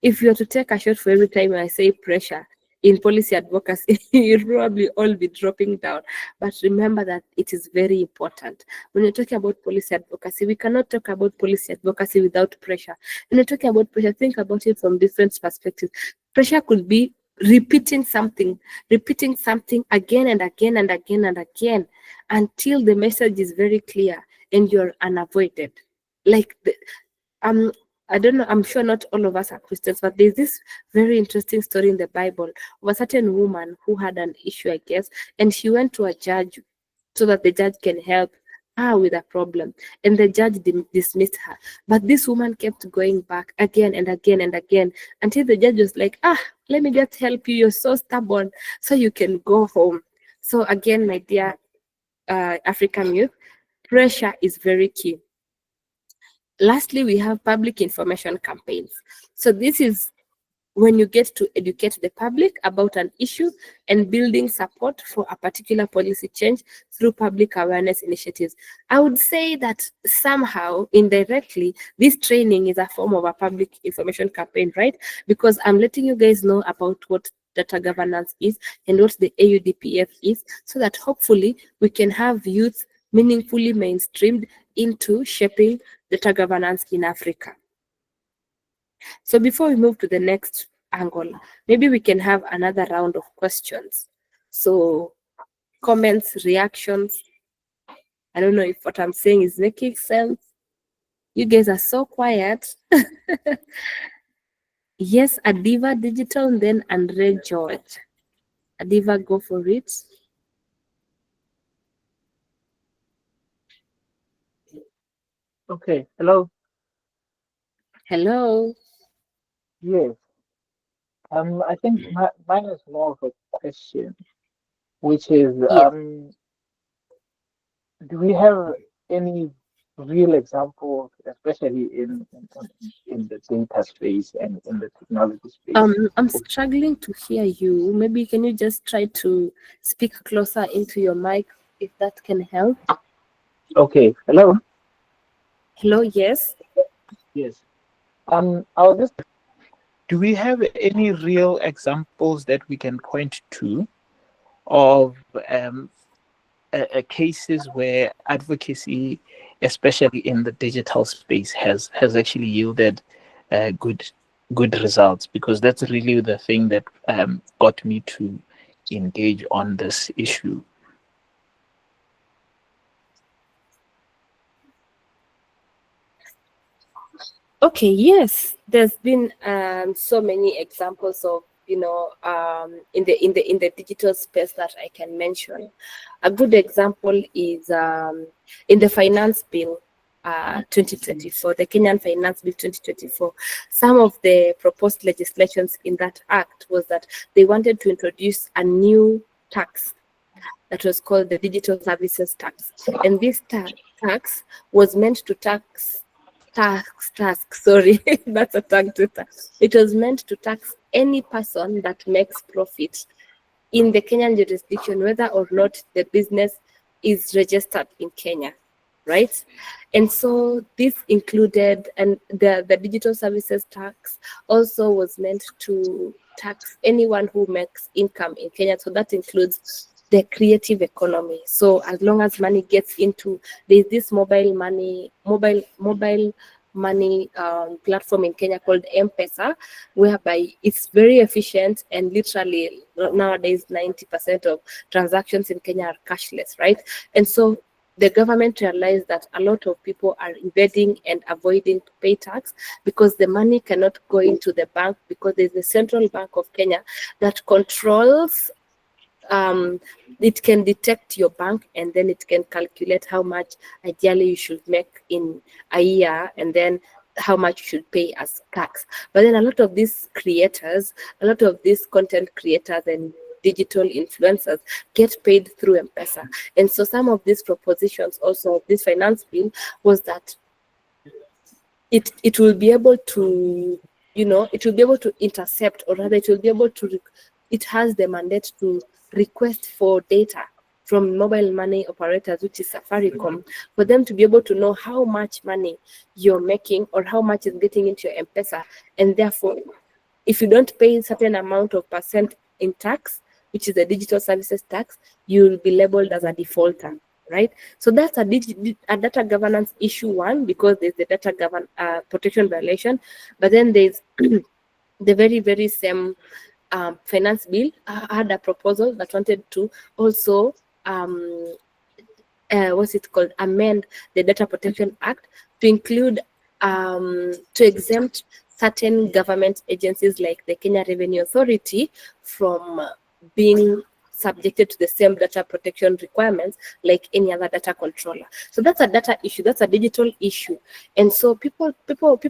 If you are to take a shot for every time I say pressure in policy advocacy, you'll probably all be dropping down. But remember that it is very important. When you're talking about policy advocacy, we cannot talk about policy advocacy without pressure. When you're talking about pressure, think about it from different perspectives. Pressure could be repeating something again and again and again and again until the message is very clear and you're unavoided. Like I don't know, I'm sure not all of us are Christians, but there's this very interesting story in the Bible of a certain woman who had an issue, I guess, and she went to a judge so that the judge can help her with a problem. And the judge dismissed her. But this woman kept going back again and again and again until the judge was like, let me just help you. You're so stubborn, so you can go home. So again, my dear African youth, pressure is very key. Lastly, we have public information campaigns. So this is when you get to educate the public about an issue and building support for a particular policy change through public awareness initiatives. I would say that somehow, indirectly, this training is a form of a public information campaign, right? Because I'm letting you guys know about what data governance is and what the AUDPF is, so that hopefully we can have youth meaningfully mainstreamed into shaping data governance in Africa. So before we move to the next angle, maybe we can have another round of questions. So comments, reactions. I don't know if what I'm saying is making sense. You guys are so quiet. Yes, Adiva Digital, and then Andre George. Adiva, go for it. Okay, hello. Hello. Yes. I think mine is more of a question, which is, Yeah. do we have any real examples, especially in the data space and in the technology space? I'm struggling to hear you. Maybe can you just try to speak closer into your mic if that can help? Okay, hello. Hello, yes. Yes. I was just, do we have any real examples that we can point to of cases where advocacy, especially in the digital space, has actually yielded good results? Because that's really the thing that got me to engage on this issue. Okay, yes, there's been so many examples of in the digital space that I can mention. A good example is in the finance bill 2024, the Kenyan Finance Bill 2024. Some of the proposed legislations in that act was that they wanted to introduce a new tax that was called the Digital Services Tax, and this tax was meant to tax. Sorry, that's a tongue twister. It was meant to tax any person that makes profit in the Kenyan jurisdiction, whether or not the business is registered in Kenya, right? And so this included, and the digital services tax also was meant to tax anyone who makes income in Kenya. So that includes the creative economy. So as long as money gets into, there's this mobile money platform in Kenya called M-Pesa, whereby it's very efficient, and literally nowadays 90% of transactions in Kenya are cashless, right? And so the government realized that a lot of people are evading and avoiding to pay tax because the money cannot go into the bank, because there's the Central Bank of Kenya that controls, it can detect your bank, and then it can calculate how much ideally you should make in a year, and then how much you should pay as tax. But then a lot of these creators, a lot of these content creators and digital influencers get paid through M-Pesa. And so some of these propositions also of this finance bill was that it will be able to, it will be able to intercept, or rather it will be able to, it has the mandate to request for data from mobile money operators, which is Safaricom, for them to be able to know how much money you're making or how much is getting into your M-Pesa. And therefore, if you don't pay a certain amount of percent in tax, which is the digital services tax, you'll be labeled as a defaulter, right? So that's a data governance issue one, because there's the data protection violation. But then there's the very, very same finance bill had a proposal that wanted to also what's it called, amend the Data Protection Act to include to exempt certain government agencies like the Kenya Revenue Authority from being subjected to the same data protection requirements like any other data controller. So that's a data issue, that's a digital issue. And so people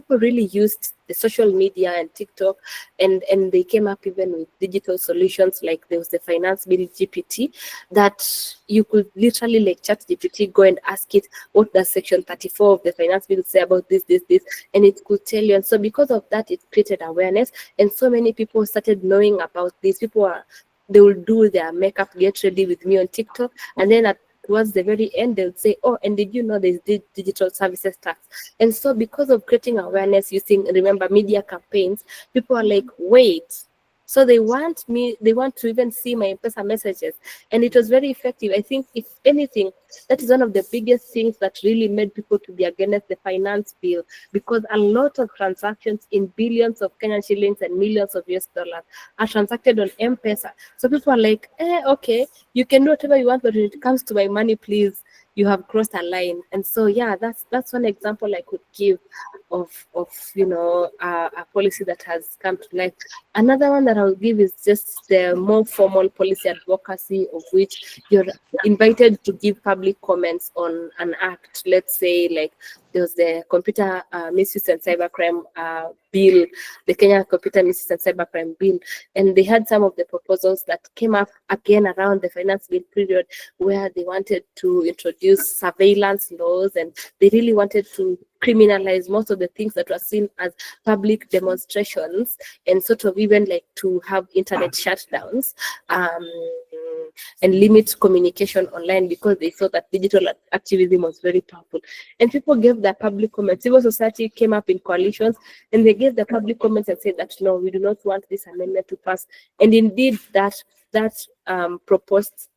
really used the social media and TikTok, and they came up even with digital solutions, like there was the finance bill GPT, that you could literally, like chat GPT, go and ask it, what does section 34 of the finance bill say about this, and it could tell you. And so because of that, it created awareness, and so many people started knowing about this. They will do their makeup, get ready with me on TikTok, and then towards the very end, they'll say, oh, and did you know there's digital services tax? And so because of creating awareness using, remember, media campaigns, people are like, wait, so they want to even see my M-Pesa messages. And it was very effective. I think, if anything, that is one of the biggest things that really made people to be against the finance bill, because a lot of transactions in billions of Kenyan shillings and millions of US dollars are transacted on M-Pesa. So people are like, okay, you can do whatever you want, but when it comes to my money, please, you have crossed a line. And so, yeah, that's one example I could give of a policy that has come to life. Another one that I'll give is just the more formal policy advocacy, of which you're invited to give public comments on an act. Let's say, like, there's the computer misuse and cybercrime bill, the Kenya Computer Misuse and Cybercrime Bill, and they had some of the proposals that came up again around the finance bill period, where they wanted to introduce surveillance laws, and they really wanted to criminalize most of the things that were seen as public demonstrations, and sort of even like to have internet shutdowns and limit communication online, because they thought that digital activism was very powerful. And people gave their public comments. Civil society came up in coalitions, and they gave their public comments and said that, no, we do not want this amendment to pass. And indeed, that proposed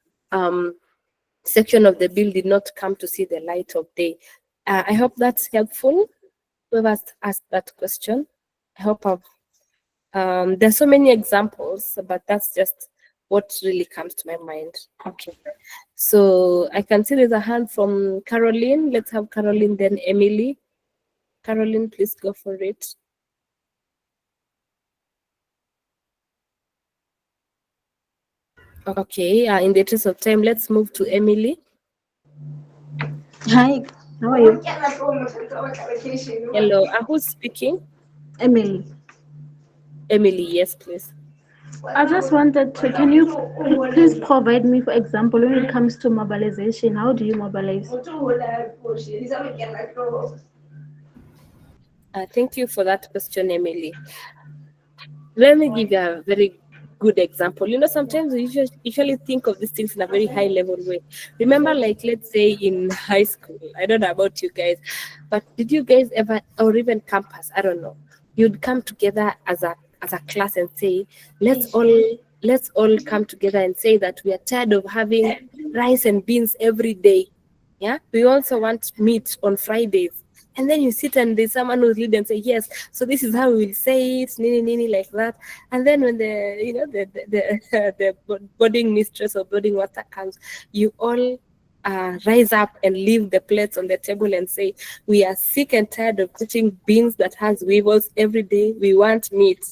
section of the bill did not come to see the light of day. I hope that's helpful. Whoever's asked that question, I hope there's so many examples, but that's just what really comes to my mind. Okay, so I can see there's a hand from Caroline. Let's have Caroline, then Emily. Caroline, please go for it. Okay, in the interest of time, let's move to Emily. Hi, how are you? Hello, who's speaking? Emily. Emily, yes, please. I just wanted to, can you please provide me, for example, when it comes to mobilization, how do you mobilize? Thank you for that question, Emily. Let me give you a very good example. Sometimes we usually think of these things in a very high level way. Remember, like, let's say in high school, I don't know about you guys, but did you guys ever, or even campus, I don't know, you'd come together as a class and say, let's all let's all come together and say that we are tired of having rice and beans every day. Yeah, we also want meat on Fridays. And then you sit and there's someone who's lead and say, yes, so this is how we will say it, nini, like that. And then when the boarding mistress or boarding water comes, you all rise up and leave the plates on the table and say, we are sick and tired of eating beans that has weevils every day. We want meat.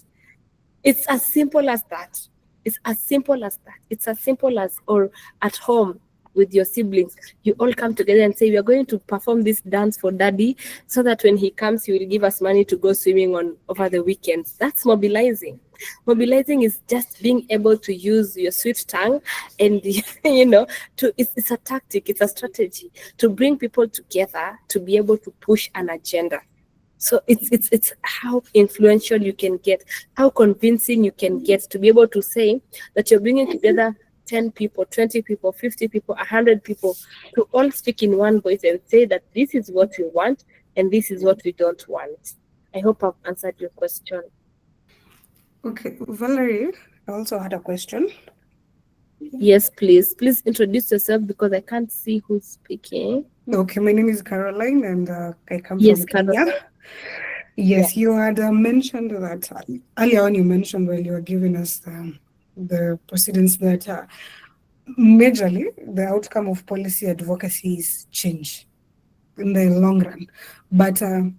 It's as simple as that. It's as simple as that. It's as simple as, or at home with your siblings, you all come together and say, we are going to perform this dance for daddy so that when he comes, he will give us money to go swimming on over the weekends. That's mobilizing. Mobilizing is just being able to use your sweet tongue and, it's a tactic, it's a strategy to bring people together to be able to push an agenda. So it's how influential you can get, how convincing you can get to be able to say that you're bringing together 10 people, 20 people, 50 people, 100 people to all speak in one voice and say that this is what we want and this is what we don't want. I hope I've answered your question. Okay, Valerie, I also had a question. Yes, please. Please introduce yourself because I can't see who's speaking. Okay, my name is Caroline and I come Yes, from Kenya. Caroline. Yes, you had mentioned that earlier on. You mentioned while you were giving us the proceedings that majorly the outcome of policy advocacy is change in the long run. But I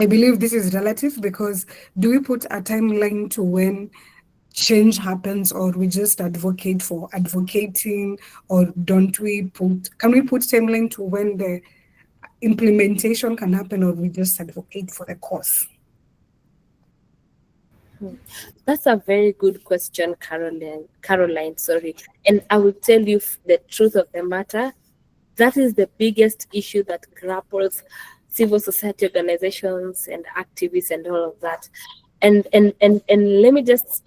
believe this is relative because do we put a timeline to when change happens, or we just advocate for advocating, or can we put timeline to when the implementation can happen, or we just advocate for the cause? That's a very good question, Caroline, sorry. And I will tell you the truth of the matter. That is the biggest issue that grapples civil society organizations and activists and all of that. And let me just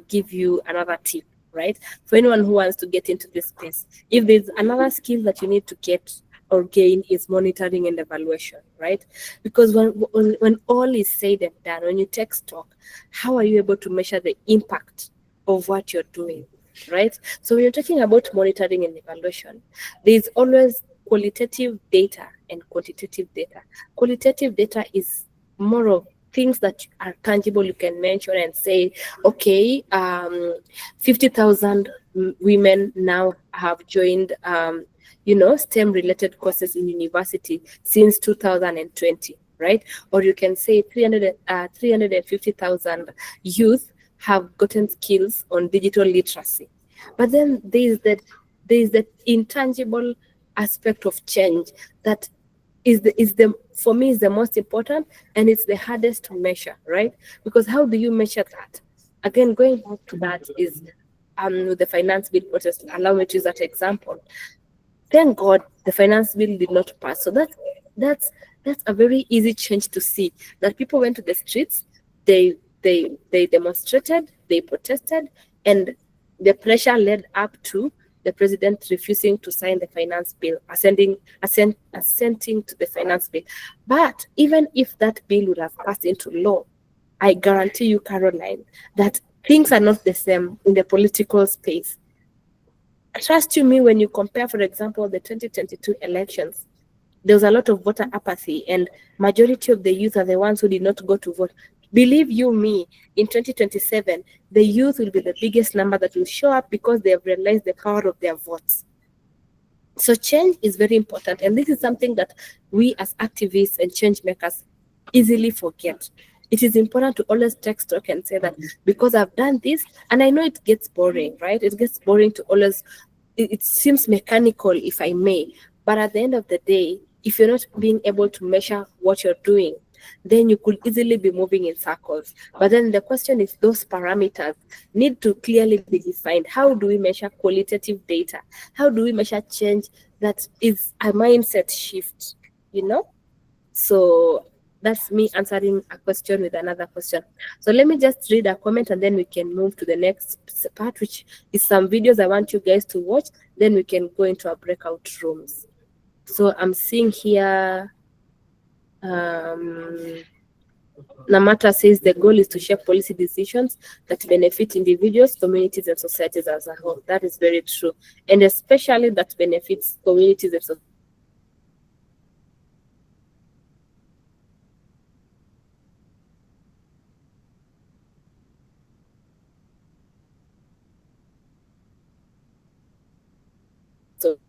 give you another tip, right? For anyone who wants to get into this space, if there's another skill that you need to get or gain is monitoring and evaluation, right? Because when all is said and done, when you take stock, how are you able to measure the impact of what you're doing, right? So when you're talking about monitoring and evaluation, there's always qualitative data and quantitative data. Qualitative data is more of things that are tangible, you can mention and say, okay, 50,000 women now have joined STEM related courses in university since 2020, right? Or you can say 350,000 youth have gotten skills on digital literacy. But then there is that intangible aspect of change that for me is the most important, and it's the hardest to measure, right? Because how do you measure that? Again, going back to that is with the finance bill protest. Allow me to use that example. Thank God the finance bill did not pass. So that's a very easy change to see, that people went to the streets, they demonstrated, they protested, and the pressure led up to the president refusing to sign the finance bill, assenting to the finance bill. But even if that bill would have passed into law, I guarantee you, Caroline, that things are not the same in the political space. Trust you me, when you compare, for example, the 2022 elections, there was a lot of voter apathy, and majority of the youth are the ones who did not go to vote. Believe you me, in 2027, the youth will be the biggest number that will show up because they have realized the power of their votes. So change is very important, and this is something that we as activists and change makers easily forget. It is important to always take stock and say that because I've done this, and I know it gets boring, right? It gets boring to always, it seems mechanical, if I may, but at the end of the day, if you're not being able to measure what you're doing, then you could easily be moving in circles. But then the question is, those parameters need to clearly be defined. How do we measure qualitative data? How do we measure change that is a mindset shift, So that's me answering a question with another question. So let me just read a comment and then we can move to the next part, which is some videos I want you guys to watch. Then we can go into our breakout rooms. So I'm seeing here, Namata says the goal is to shape policy decisions that benefit individuals, communities, and societies as a whole. That is very true. And especially that benefits communities and societies. So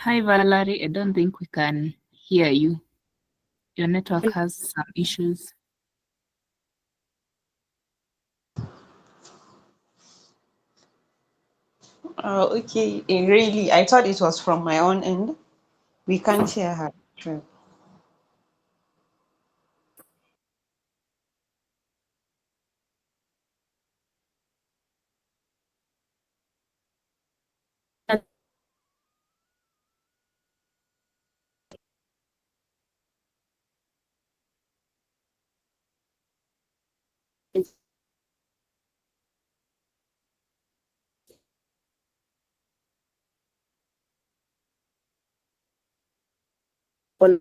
Hi, Valarie. I don't think we can hear you. Your network has some issues. Oh, okay. Really, I thought it was from my own end. We can't hear her. True. on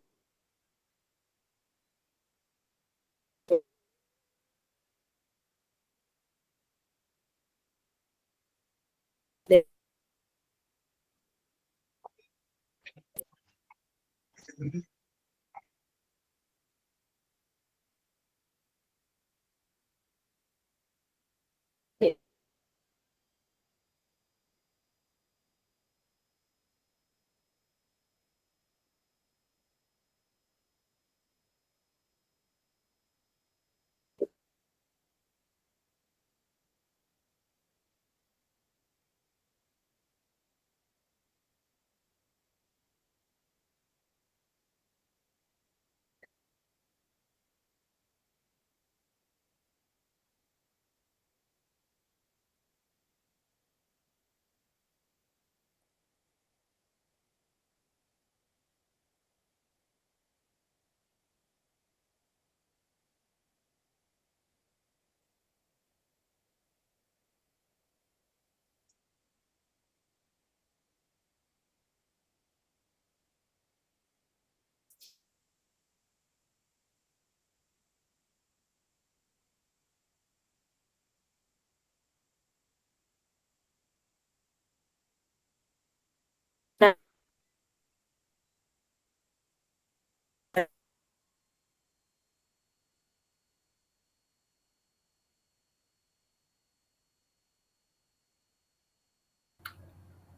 the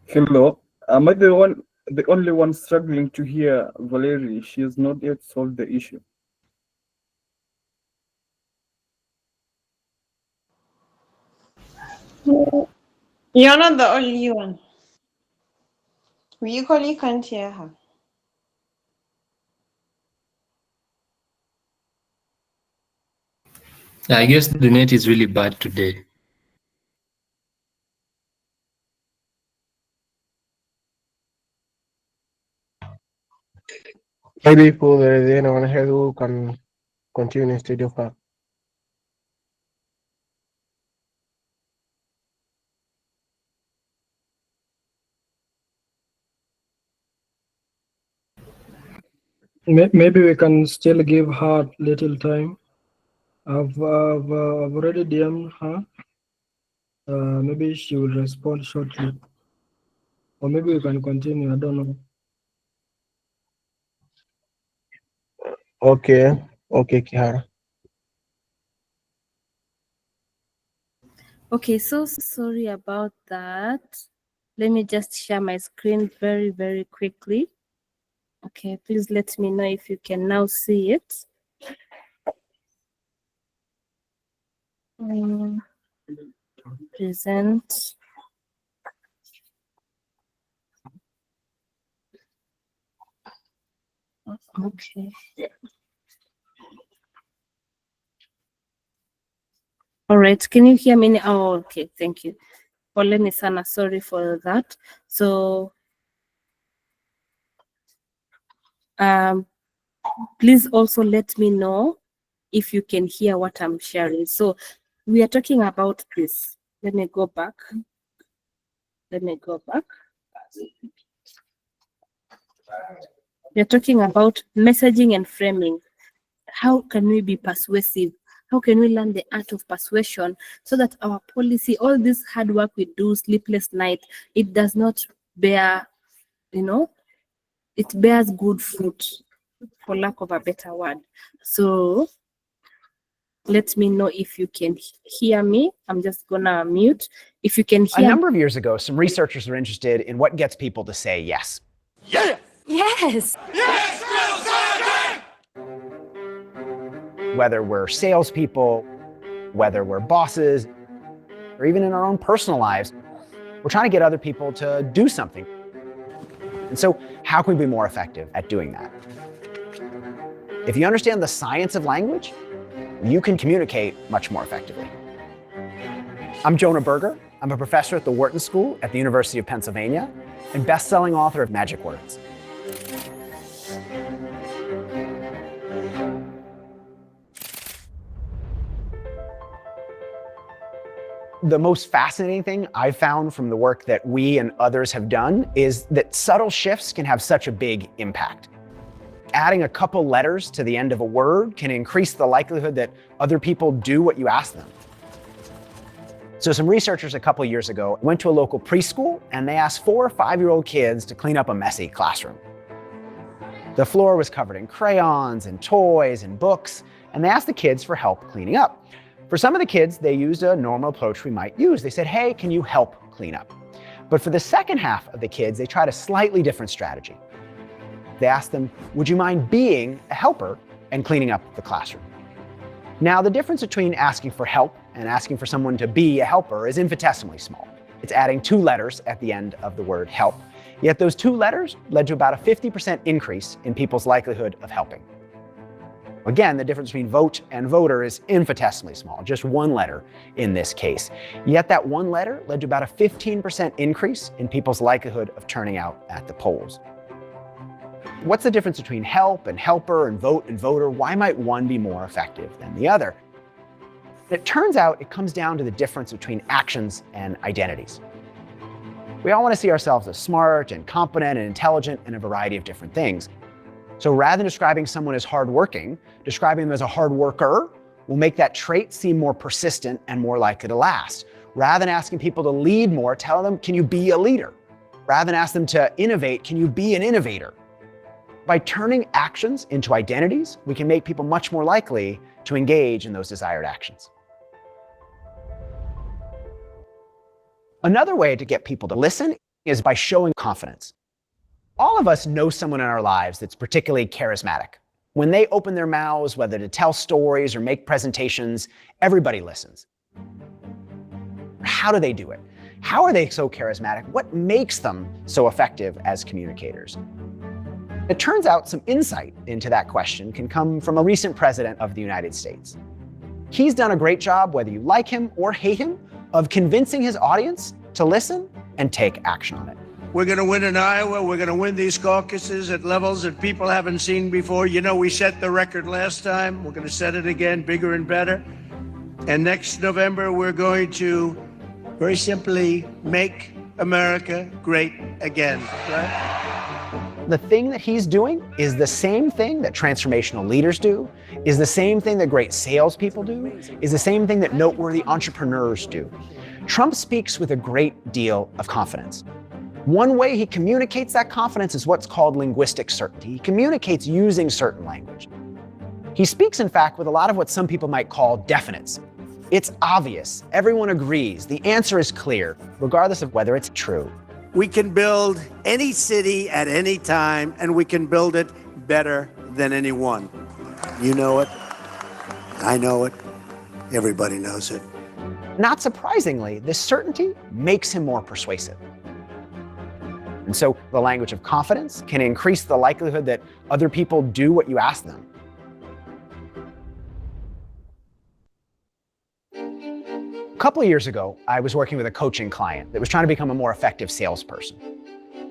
Hello. Am I the only one struggling to hear Valerie? She has not yet solved the issue. You're not the only one. We equally can't hear her. I guess the net is really bad today. Maybe if there is anyone here who can continue instead of her. Maybe we can still give her little time. I've already DM'd her. Maybe she will respond shortly. Or maybe we can continue, I don't know. Okay, Kiara. Okay, so sorry about that. Let me just share my screen very, very quickly. Okay, please let me know if you can now see it. Present. Okay. All right, can you hear me now? Oh, okay, thank you. Poleni sana, sorry for that. So, please also let me know if you can hear what I'm sharing. So, we are talking about this. Let me go back. We're talking about messaging and framing. How can we be persuasive? How can we learn the art of persuasion so that our policy, all this hard work we do, sleepless night, it does not bear, it bears good fruit, for lack of a better word. So let me know if you can hear me. I'm just gonna mute. If you can hear. A number of years ago, some researchers are interested in what gets people to say yes. Yeah. Yes. Yes, Whether we're salespeople, whether we're bosses, or even in our own personal lives, we're trying to get other people to do something. And so, how can we be more effective at doing that? If you understand the science of language, you can communicate much more effectively. I'm Jonah Berger. I'm a professor at the Wharton School at the University of Pennsylvania and best-selling author of Magic Words. The most fascinating thing I've found from the work that we and others have done is that subtle shifts can have such a big impact. Adding a couple letters to the end of a word can increase the likelihood that other people do what you ask them. So some researchers a couple years ago went to a local preschool and they asked 4 or 5-year-old kids to clean up a messy classroom. The floor was covered in crayons and toys and books, and they asked the kids for help cleaning up. For some of the kids, they used a normal approach we might use. They said, hey, can you help clean up? But for the second half of the kids, they tried a slightly different strategy. They asked them, would you mind being a helper and cleaning up the classroom? Now, the difference between asking for help and asking for someone to be a helper is infinitesimally small. It's adding 2 letters at the end of the word help. Yet those 2 letters led to about a 50% increase in people's likelihood of helping. Again, the difference between vote and voter is infinitesimally small, just 1 letter in this case. Yet that 1 letter led to about a 15% increase in people's likelihood of turning out at the polls. What's the difference between help and helper and vote and voter? Why might one be more effective than the other? It turns out it comes down to the difference between actions and identities. We all want to see ourselves as smart and competent and intelligent in a variety of different things. So rather than describing someone as hardworking, describing them as a hard worker will make that trait seem more persistent and more likely to last. Rather than asking people to lead more, tell them, can you be a leader? Rather than ask them to innovate, can you be an innovator? By turning actions into identities, we can make people much more likely to engage in those desired actions. Another way to get people to listen is by showing confidence. All of us know someone in our lives that's particularly charismatic. When they open their mouths, whether to tell stories or make presentations, everybody listens. How do they do it? How are they so charismatic? What makes them so effective as communicators? It turns out some insight into that question can come from a recent president of the United States. He's done a great job, whether you like him or hate him, of convincing his audience to listen and take action on it. We're going to win in Iowa. We're going to win these caucuses at levels that people haven't seen before. You know, we set the record last time. We're going to set it again, bigger and better. And next November, we're going to very simply make America great again, right? the thing that he's doing is the same thing that transformational leaders do, is the same thing that great salespeople do, is the same thing that noteworthy entrepreneurs do. Trump speaks with a great deal of confidence. One way he communicates that confidence is what's called linguistic certainty. He communicates using certain language. He speaks, in fact, with a lot of what some people might call definites. It's obvious, everyone agrees, the answer is clear, regardless of whether it's true. We can build any city at any time, and we can build it better than anyone. You know it. I know it. Everybody knows it. Not surprisingly, this certainty makes him more persuasive. And so the language of confidence can increase the likelihood that other people do what you ask them. A couple of years ago, I was working with a coaching client that was trying to become a more effective salesperson.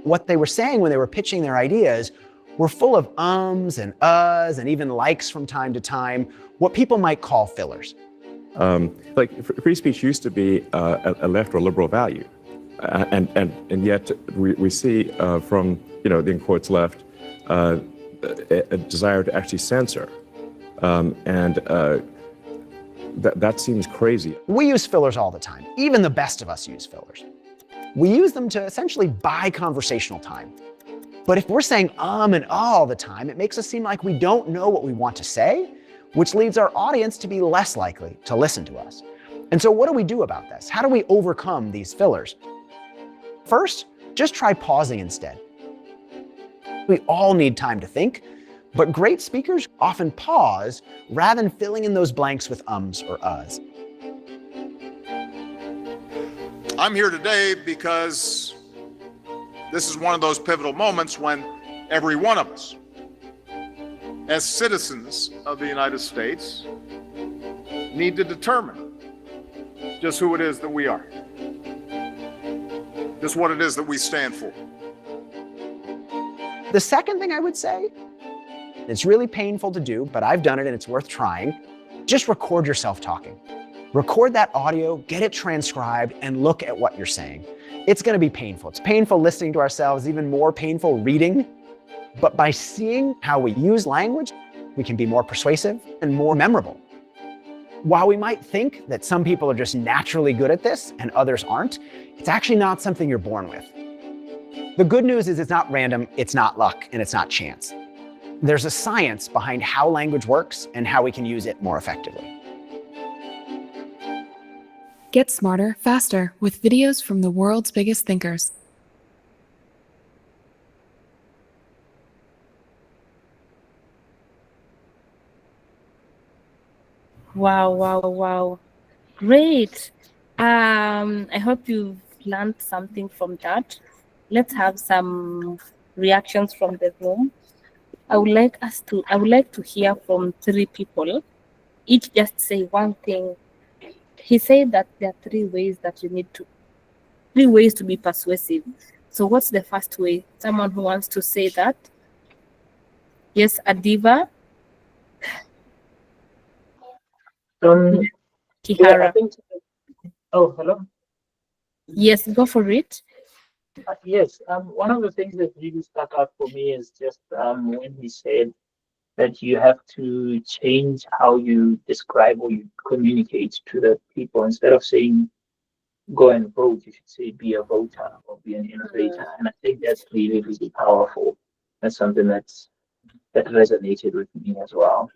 What they were saying when they were pitching their ideas were full of ums and uhs and even likes from time to time, what people might call fillers. Like free speech used to be a left or liberal value, and yet we see from the in quotes left a desire to actually censor, that seems crazy. We use fillers all the time. Even the best of us use fillers. We use them to essentially buy conversational time. But if we're saying and all the time, it makes us seem like we don't know what we want to say, which leads our audience to be less likely to listen to us. And so what do we do about this? How do we overcome these fillers? First, just try pausing instead. We all need time to think, but great speakers often pause rather than filling in those blanks with ums or uhs. I'm here today because this is one of those pivotal moments when every one of us, as citizens of the United States, need to determine just who it is that we are, just what it is that we stand for. The second thing I would say, it's really painful to do, but I've done it and it's worth trying, just record yourself talking. Record that audio, get it transcribed, and look at what you're saying. It's gonna be painful. It's painful listening to ourselves, even more painful reading. But by seeing how we use language, we can be more persuasive and more memorable. While we might think that some people are just naturally good at this and others aren't, it's actually not something you're born with. The good news is it's not random, it's not luck, and it's not chance. There's a science behind how language works and how we can use it more effectively. Get smarter, faster with videos from the world's biggest thinkers. Wow. Great. I hope you've learned something from that. Let's have some reactions from the room. I would like to hear from 3 people. Each just say one thing. He said that there are 3 ways that you need to, 3 ways to be persuasive. So what's the first way? Someone who wants to say that? Yes, Adiva. Kihara. Hello. Yes, go for it. Yes, one of the things that really stuck out for me is just when he said that you have to change how you describe or you communicate to the people. Instead of saying go and vote, you should say be a voter or be an innovator. And I think that's really, really powerful. That's something that resonated with me as well.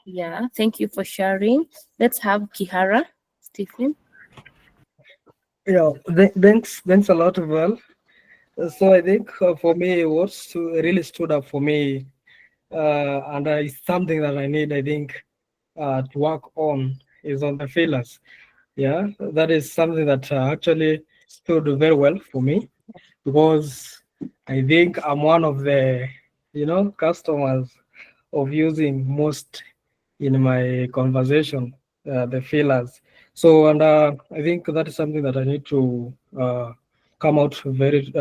Yeah, thank you for sharing. Let's have Kihara, Stephen. Yeah, thanks a lot, Val. So I think for me, what really stood up for me, and it's something that I need, I think, to work on, is on the failures. Yeah, that is something that actually stood very well for me, because I think I'm one of the, customers of using most in my conversation, the failures. So, and I think that is something that I need to come out very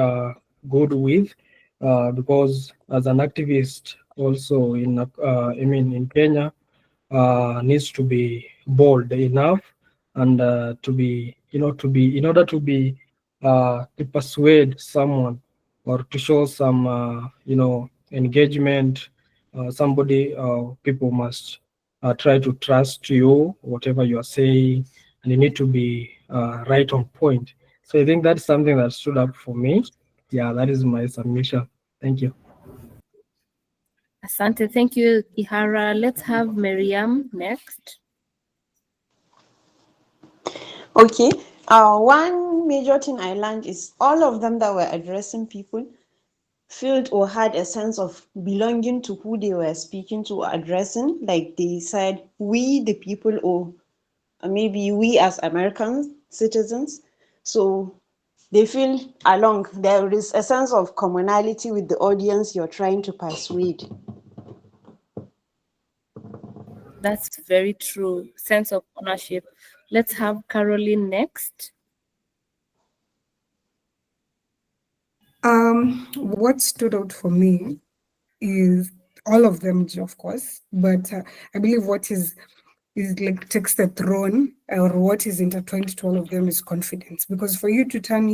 good with, because as an activist also in Kenya, needs to be bold enough and to be, in order to be to persuade someone or to show some, engagement. People must try to trust you, whatever you are saying, and you need to be right on point. So I think that's something that stood up for me. Yeah, that is my submission. Thank you. Asante, thank you, Ihara. Let's have Miriam next. Okay. One major thing I learned is all of them that were addressing people felt or had a sense of belonging to who they were speaking to or addressing. Like they said, we the people, or maybe we as American citizens. So they feel along. There is a sense of commonality with the audience you're trying to persuade. That's very true. Sense of ownership. Let's have Caroline next. What stood out for me is all of them, of course, but I believe what is like takes the throne, or what is intertwined to all of them, is confidence. Because for you to turn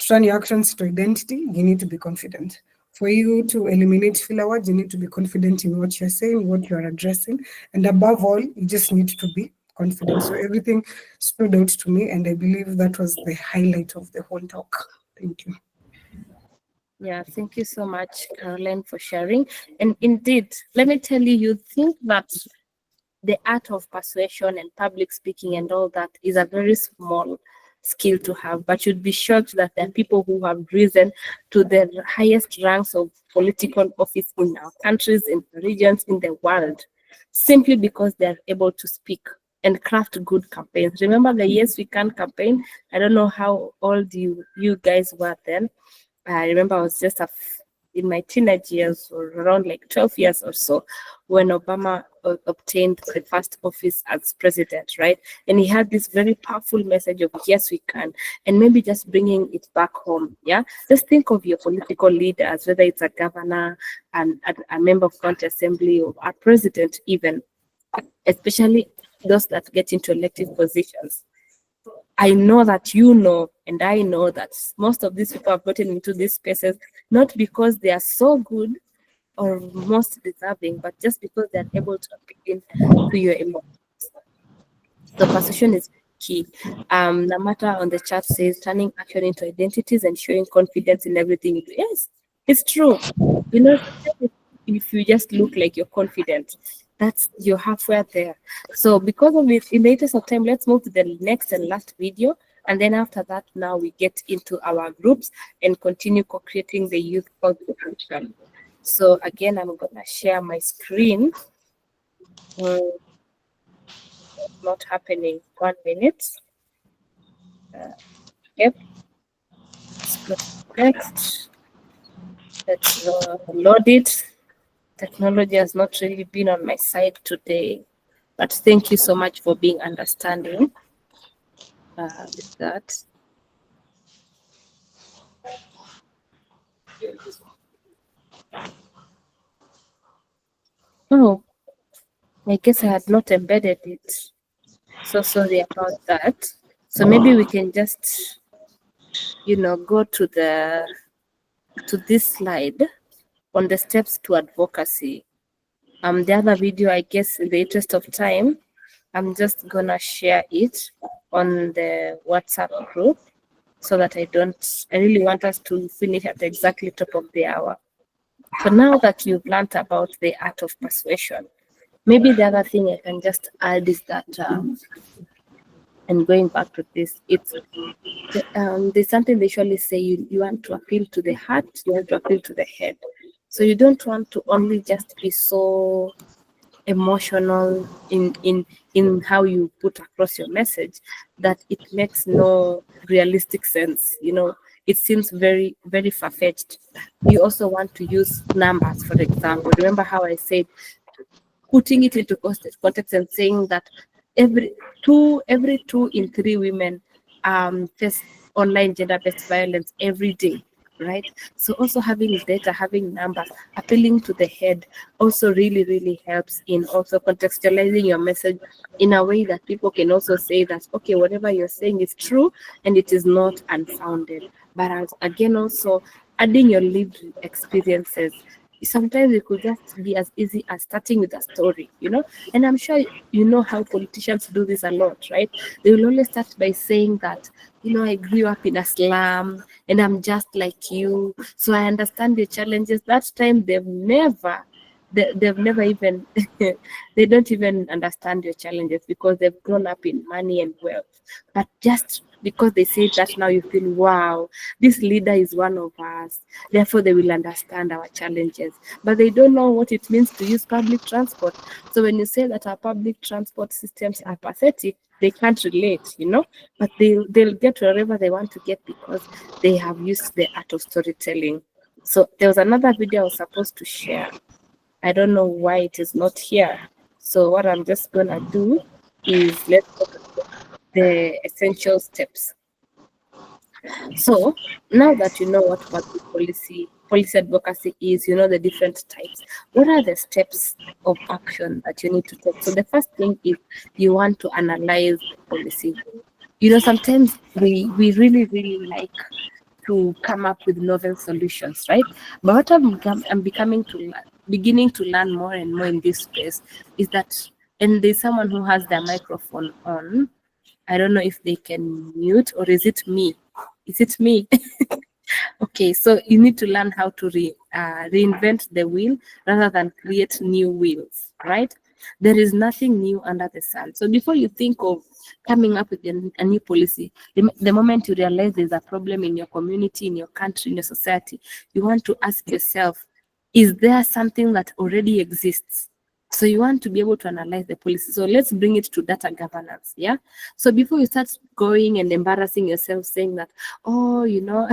your actions to identity, you need to be confident. For you to eliminate filler words, you need to be confident in what you're saying, what you're addressing, and above all, you just need to be confident. So everything stood out to me, and I believe that was the highlight of the whole talk. Thank you. Yeah, thank you so much, Caroline, for sharing. And indeed, let me tell you, you think that the art of persuasion and public speaking and all that is a very small skill to have, but you'd be shocked that there are people who have risen to the highest ranks of political office in our countries, in the regions, in the world, simply because they're able to speak and craft good campaigns. Remember the Yes We Can campaign? I don't know how old you guys were then. I remember I was just in my teenage years, or around like 12 years or so, when Obama obtained the first office as president, right? And he had this very powerful message of yes, we can, and maybe just bringing it back home. Yeah, just think of your political leaders, whether it's a governor and a member of county assembly or a president, even, especially those that get into elective positions. I know that you know, and I know that most of these people have gotten into these spaces not because they are so good or most deserving, but just because they're able to appeal to your emotions. So persuasion is key. Namata on the chat says turning action into identities and showing confidence in everything you do. Yes, it's true. You know, if you just look like you're confident, you're halfway there. So because of it, in the interest of time, let's move to the next and last video. And then after that, now we get into our groups and continue co-creating the youth call to action. So again, I'm gonna share my screen. Not happening. 1 minute. Yep. Let's go next. Let's load it. Technology has not really been on my side today, but thank you so much for being understanding with that. Oh, I guess I had not embedded it. So sorry about that. So maybe we can just, go to this slide on the steps to advocacy. The other video, I guess, in the interest of time, I'm just gonna share it on the WhatsApp group so that I really want us to finish at exactly top of the hour. So now that you've learned about the art of persuasion, maybe the other thing I can just add is that, and going back to this, there's something they usually say, you want to appeal to the heart, you want to appeal to the head. So you don't want to only just be so emotional in how you put across your message that it makes no realistic sense. It seems very, very far-fetched. You also want to use numbers, for example. Remember how I said putting it into context and saying that every 2 in 3 women face online gender-based violence every day, right? So also having data, having numbers, appealing to the head also really, really helps in also contextualizing your message in a way that people can also say that, okay, whatever you're saying is true and it is not unfounded. But again, also adding your lived experiences. Sometimes it could just be as easy as starting with a story, you know. And I'm sure you know how politicians do this a lot, right? They will always start by saying that, you know, I grew up in a slum and I'm just like you, so I understand your challenges. That time they've never even they don't even understand your challenges because they've grown up in money and wealth. But just because they say that, now you feel, wow, this leader is one of us, therefore they will understand our challenges. But they don't know what it means to use public transport. So when you say that our public transport systems are pathetic, they can't relate, you know. But they'll get wherever they want to get because they have used the art of storytelling. So there was another video I was supposed to share. I don't know why it is not here. So what I'm just gonna do is let's look at the essential steps. So now that you know what public policy advocacy is, you know the different types. What are the steps of action that you need to take? So the first thing is you want to analyze the policy. You know, sometimes we really like to come up with novel solutions, right? But what I'm beginning to learn more and more in this space is that, and there's someone who has their microphone on. I don't know if they can mute, or is it me? Is it me? Okay, so you need to learn how to reinvent the wheel rather than create new wheels, right? There is nothing new under the sun. So before you think of coming up with a new policy, the moment you realize there's a problem in your community, in your country, in your society, you want to ask yourself, is there something that already exists? So you want to be able to analyze the policy. So let's bring it to data governance, yeah? So before you start going and embarrassing yourself saying that, oh, you know,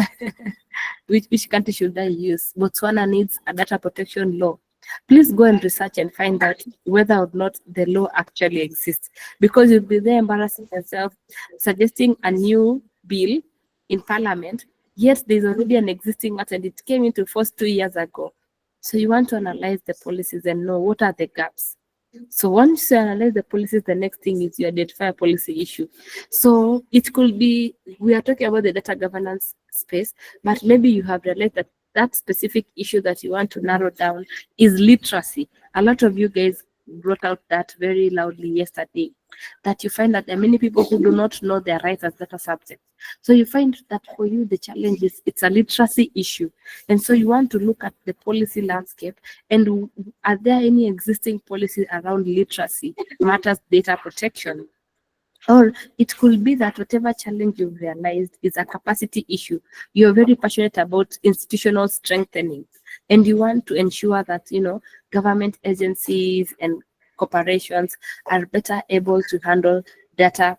which country should I use? Botswana needs a data protection law. Please go and research and find out whether or not the law actually exists, because you'll be there embarrassing yourself, suggesting a new bill in parliament, yet there's already an existing one and it came into force 2 years ago. So you want to analyze the policies and know what are the gaps. So once you analyze the policies, the next thing is you identify a policy issue. So it could be, we are talking about the data governance space, but maybe you have realized that that specific issue that you want to narrow down is literacy. A lot of you guys brought out that very loudly yesterday, that you find that there are many people who do not know their rights as data subjects. So you find that for you, the challenge is it's a literacy issue. And so you want to look at the policy landscape and are there any existing policies around literacy matters, data protection? Or it could be that whatever challenge you've realized is a capacity issue. You're very passionate about institutional strengthening, and you want to ensure that, you know, government agencies and corporations are better able to handle data,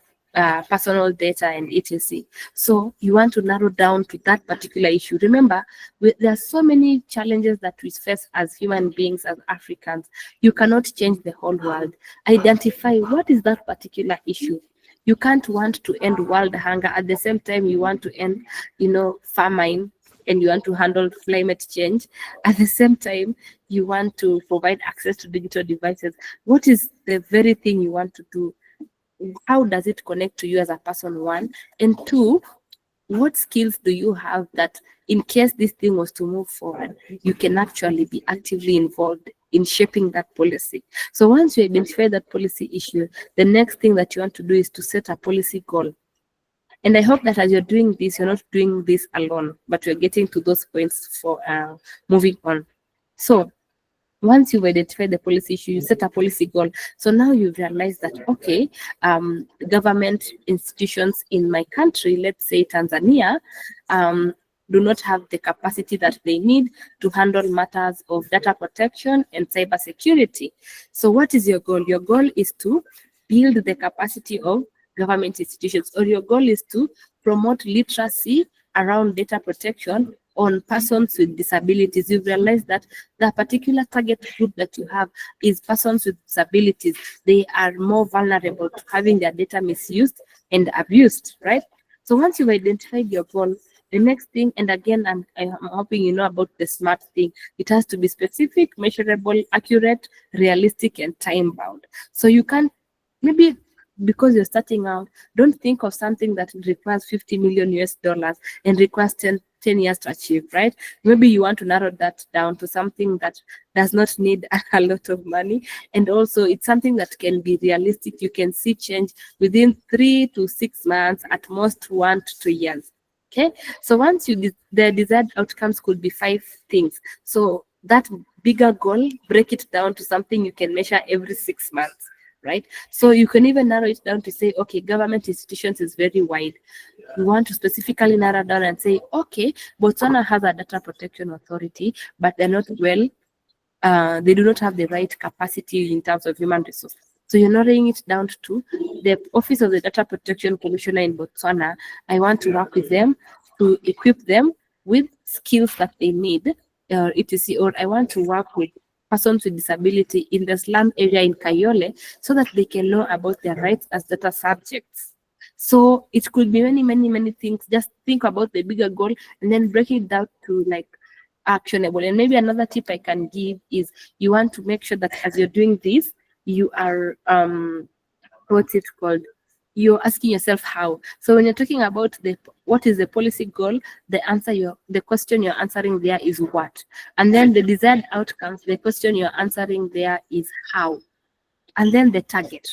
personal data and etc. So you want to narrow down to that particular issue. Remember, there are so many challenges that we face as human beings, as Africans. You cannot change the whole world. Identify what is that particular issue. You can't want to end world hunger at the same time you want to end, you know, famine, and you want to handle climate change. At the same time, you want to provide access to digital devices. What is the very thing you want to do? How does it connect to you as a person, one? And two, what skills do you have that in case this thing was to move forward, you can actually be actively involved in shaping that policy? So once you identify that policy issue, the next thing that you want to do is to set a policy goal. And I hope that as you're doing this, you're not doing this alone, but you're getting to those points for moving on. So once you've identified the policy issue, you set a policy goal. So now you've realized that, okay, government institutions in my country, let's say Tanzania, do not have the capacity that they need to handle matters of data protection and cybersecurity. So what is your goal? Your goal is to build the capacity of government institutions, or your goal is to promote literacy around data protection on persons with disabilities. You realize that the particular target group that you have is persons with disabilities. They are more vulnerable to having their data misused and abused, right? So once you've identified your goal, the next thing, and again, I'm hoping you know about the SMART thing. It has to be specific, measurable, accurate, realistic, and time-bound. So you can't, maybe because you're starting out, don't think of something that requires $50 million and requires 10 years to achieve, right? Maybe you want to narrow that down to something that does not need a lot of money. And also it's something that can be realistic. You can see change within 3 to 6 months, at most 1 to 2 years. Okay, so once the desired outcomes could be 5 things. So that bigger goal, break it down to something you can measure every 6 months, right? So you can even narrow it down to say, okay, government institutions is very wide. You want to specifically narrow down and say, okay, Botswana has a data protection authority, but they're not well, they do not have the right capacity in terms of human resources. So you're narrowing it down to the Office of the Data Protection Commissioner in Botswana. I want to work with them to equip them with skills that they need, etc. Or I want to work with persons with disability in the slum area in Kayole so that they can know about their rights as data subjects. So it could be many things. Just think about the bigger goal and then break it down to like actionable. And maybe another tip I can give is you want to make sure that as you're doing this, you are what's it called? You're asking yourself how. So when you're talking about what is the policy goal, the question you're answering there is what. And then the desired outcomes, the question you're answering there is how. And then the target.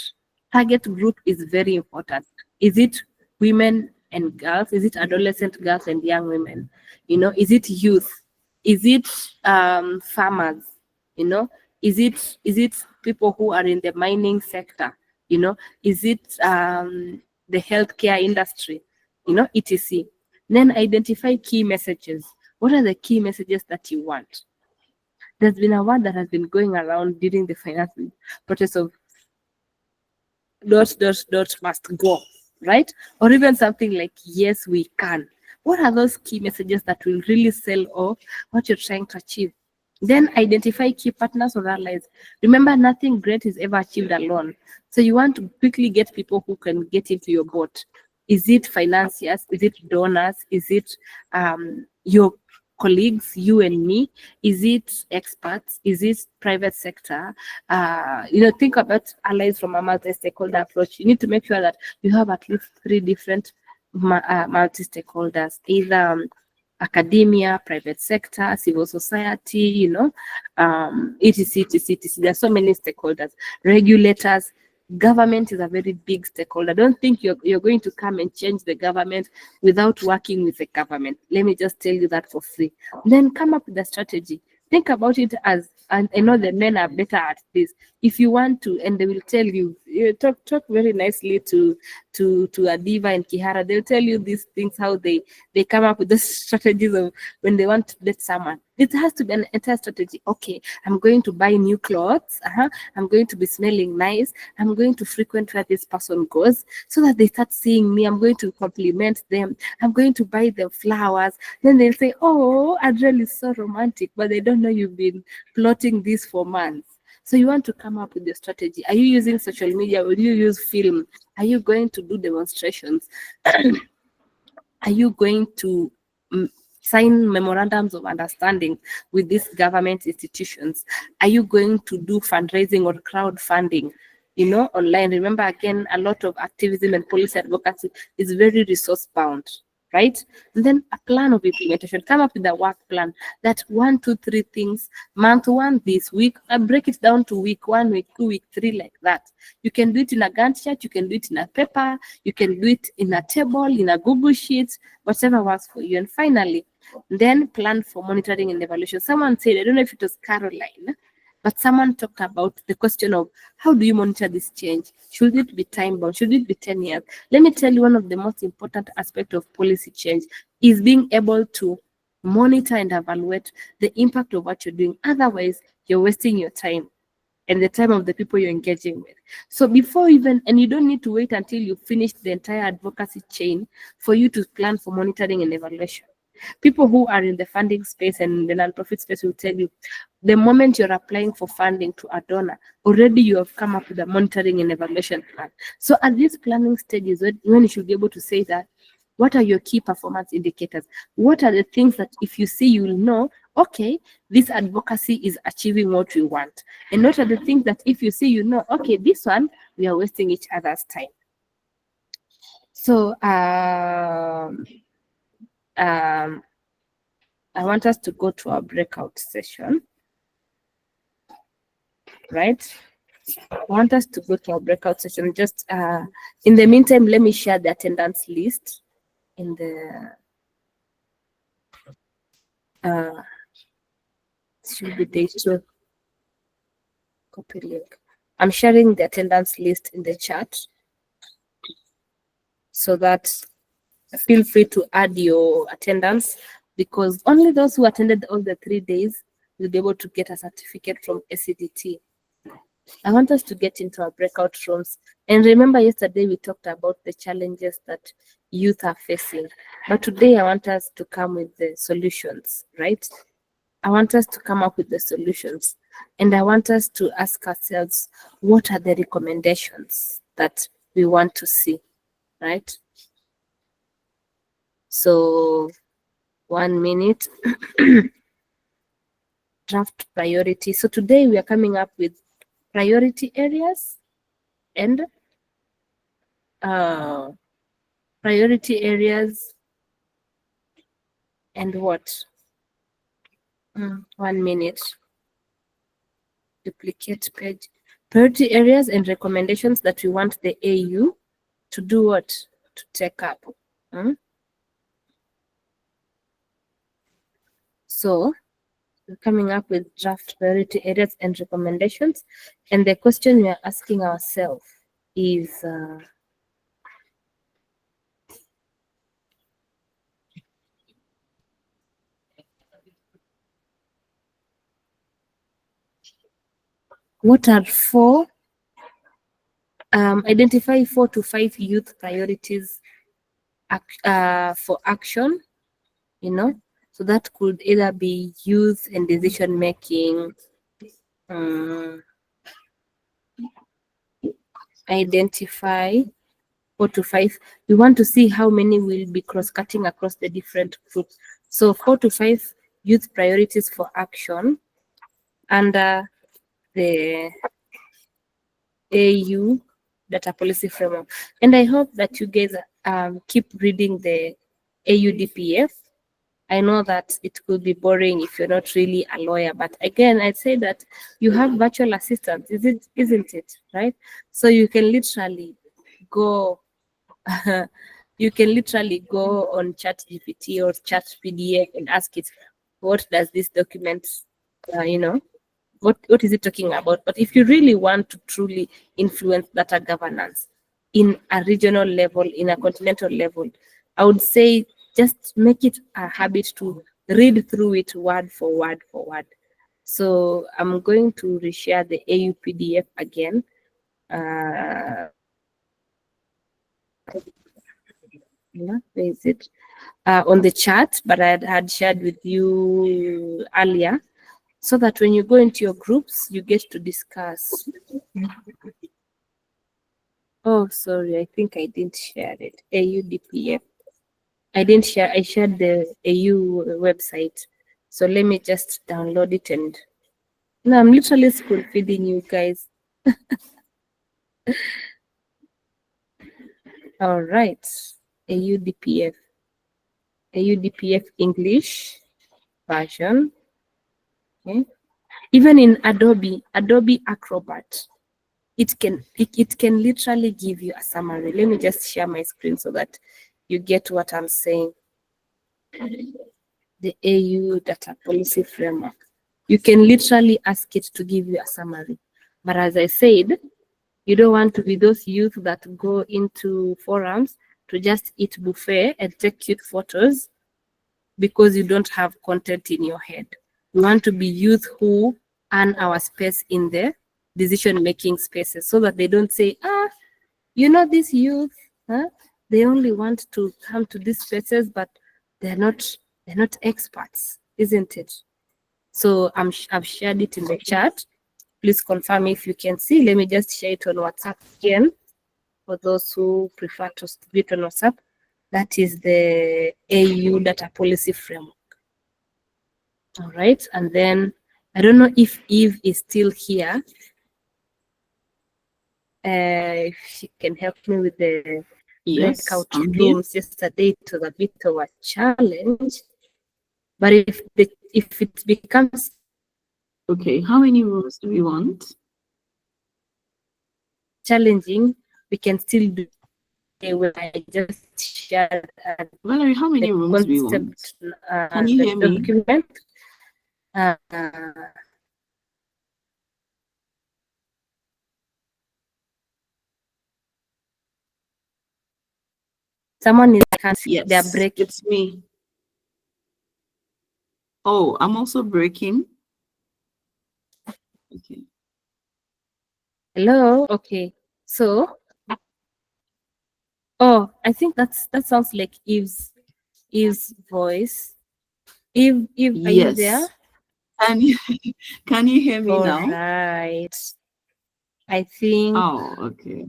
Target group is very important. Is it women and girls? Is it adolescent girls and young women? You know, is it youth? Is it farmers? You know, is it people who are in the mining sector? You know, is it the healthcare industry? You know, etc. Then identify key messages. What are the key messages that you want? There's been a word that has been going around during the financing process of ... must go, right? Or even something like, yes, we can. What are those key messages that will really sell off what you're trying to achieve? Then identify key partners or allies. Remember, nothing great is ever achieved alone. So you want to quickly get people who can get into your boat. Is it financiers? Is it donors? Is it your colleagues, you and me? Is it experts? Is it private sector? You know, think about allies from a multi-stakeholder approach. You need to make sure that you have at least 3 different multi-stakeholders, either academia, private sector, civil society, you know, etc. There are so many stakeholders, regulators. Government is a very big stakeholder. Don't think you're going to come and change the government without working with the government. Let me just tell you that for free. Then come up with a strategy. Think about it as, and I know the men are better at this. If you want to, and they will tell you, talk very nicely to Adiva and Kihara. They'll tell you these things, how they come up with the strategies of when they want to date someone. It has to be an entire strategy. Okay, I'm going to buy new clothes. I'm going to be smelling nice. I'm going to frequent where this person goes so that they start seeing me. I'm going to compliment them. I'm going to buy them flowers. Then they'll say, oh, Adriel is so romantic, but they don't know you've been plotting this for months. So you want to come up with the strategy. Are you using social media? Will you use film? Are you going to do demonstrations? Are you going to sign memorandums of understanding with these government institutions? Are you going to do fundraising or crowdfunding, you know, online? Remember, again, a lot of activism and policy advocacy is very resource bound, right? And then a plan of implementation. Come up with a work plan. That 1, 2, 3 things. Month 1, this week. I break it down to week 1, week 2, week 3, like that. You can do it in a Gantt chart. You can do it in a paper. You can do it in a table, in a Google Sheet, whatever works for you. And finally, then plan for monitoring and evaluation. Someone said, I don't know if it was Caroline, but someone talked about the question of how do you monitor this change? Should it be time bound? Should it be 10 years? Let me tell you, one of the most important aspects of policy change is being able to monitor and evaluate the impact of what you're doing. Otherwise, you're wasting your time and the time of the people you're engaging with. So before even, and you don't need to wait until you finish the entire advocacy chain for you to plan for monitoring and evaluation. People who are in the funding space and the nonprofit space will tell you, the moment you're applying for funding to a donor, already you have come up with a monitoring and evaluation plan. So at this planning stage is when you should be able to say that, what are your key performance indicators? What are the things that if you see, you will know, okay, this advocacy is achieving what we want? And what are the things that if you see, you know, okay, this one, we are wasting each other's time. So, I want us to go to our breakout session, right? I want us to go to our breakout session. Just in the meantime, let me share the attendance list in the should be day 2. Copy link. I'm sharing the attendance list in the chat so that feel free to add your attendance, because only those who attended all the 3 days will be able to get a certificate from ACDT. I want us to get into our breakout rooms. And remember, yesterday we talked about the challenges that youth are facing. But today I want us to come with the solutions, right? I want us to come up with the solutions. And I want us to ask ourselves, what are the recommendations that we want to see, right? So 1 minute. Draft priority. So today we are coming up with priority areas and what? 1 minute. Duplicate page. Priority areas and recommendations that we want the AU to do what? To take up. So we're coming up with draft priority areas and recommendations. And the question we are asking ourselves is what are identify 4 to 5 youth priorities for action, so that could either be youth and decision making, identify 4 to 5. We want to see how many will be cross-cutting across the different groups. So 4 to 5 youth priorities for action under the AU data policy framework. And I hope that you guys keep reading the AUDPF. I know that it could be boring if you're not really a lawyer, but again, I'd say that you have virtual assistants, isn't it, right? So you can literally go you can literally go on ChatGPT or ChatPDF and ask it, what does this document, what is it talking about? But if you really want to truly influence data governance in a regional level, in a continental level, I would say just make it a habit to read through it word for word for word. So I'm going to reshare the AU PDF again. Where is it? On the chat, but I had shared with you earlier, so that when you go into your groups, you get to discuss. Oh, sorry, I think I didn't share it. AUDPF. I didn't share, I shared the AU website. So let me just download it and no, I'm literally spoon feeding you guys. All right, AUDPF. AUDPF English version. Okay. Even in Adobe Acrobat, it can literally give you a summary. Let me just share my screen so that you get what I'm saying. The AU data policy framework. You can literally ask it to give you a summary. But as I said, you don't want to be those youth that go into forums to just eat buffet and take cute photos because you don't have content in your head. We want to be youth who earn our space in the decision-making spaces so that they don't say, this youth, they only want to come to these spaces, but they're not experts, isn't it? So I've shared it in the chat. Please confirm if you can see. Let me just share it on WhatsApp again for those who prefer to view it on WhatsApp. That is the AU data policy framework. All right, and then I don't know if Eve is still here. If she can help me with the breakout rooms. Yesterday it was a bit of a challenge. But if it becomes Okay, how many rooms do we want? challenging, we can still do where I just shared Valarie, how many the rooms do we want? concept, Can you the hear me? document. Someone is they're Yes, breaking. it's me. Oh, I'm also breaking. Okay. Hello. Okay. So, oh, I think that sounds like Eve's voice. Eve, are you there? Yes. Can you hear me All now? right. I think. Oh, okay.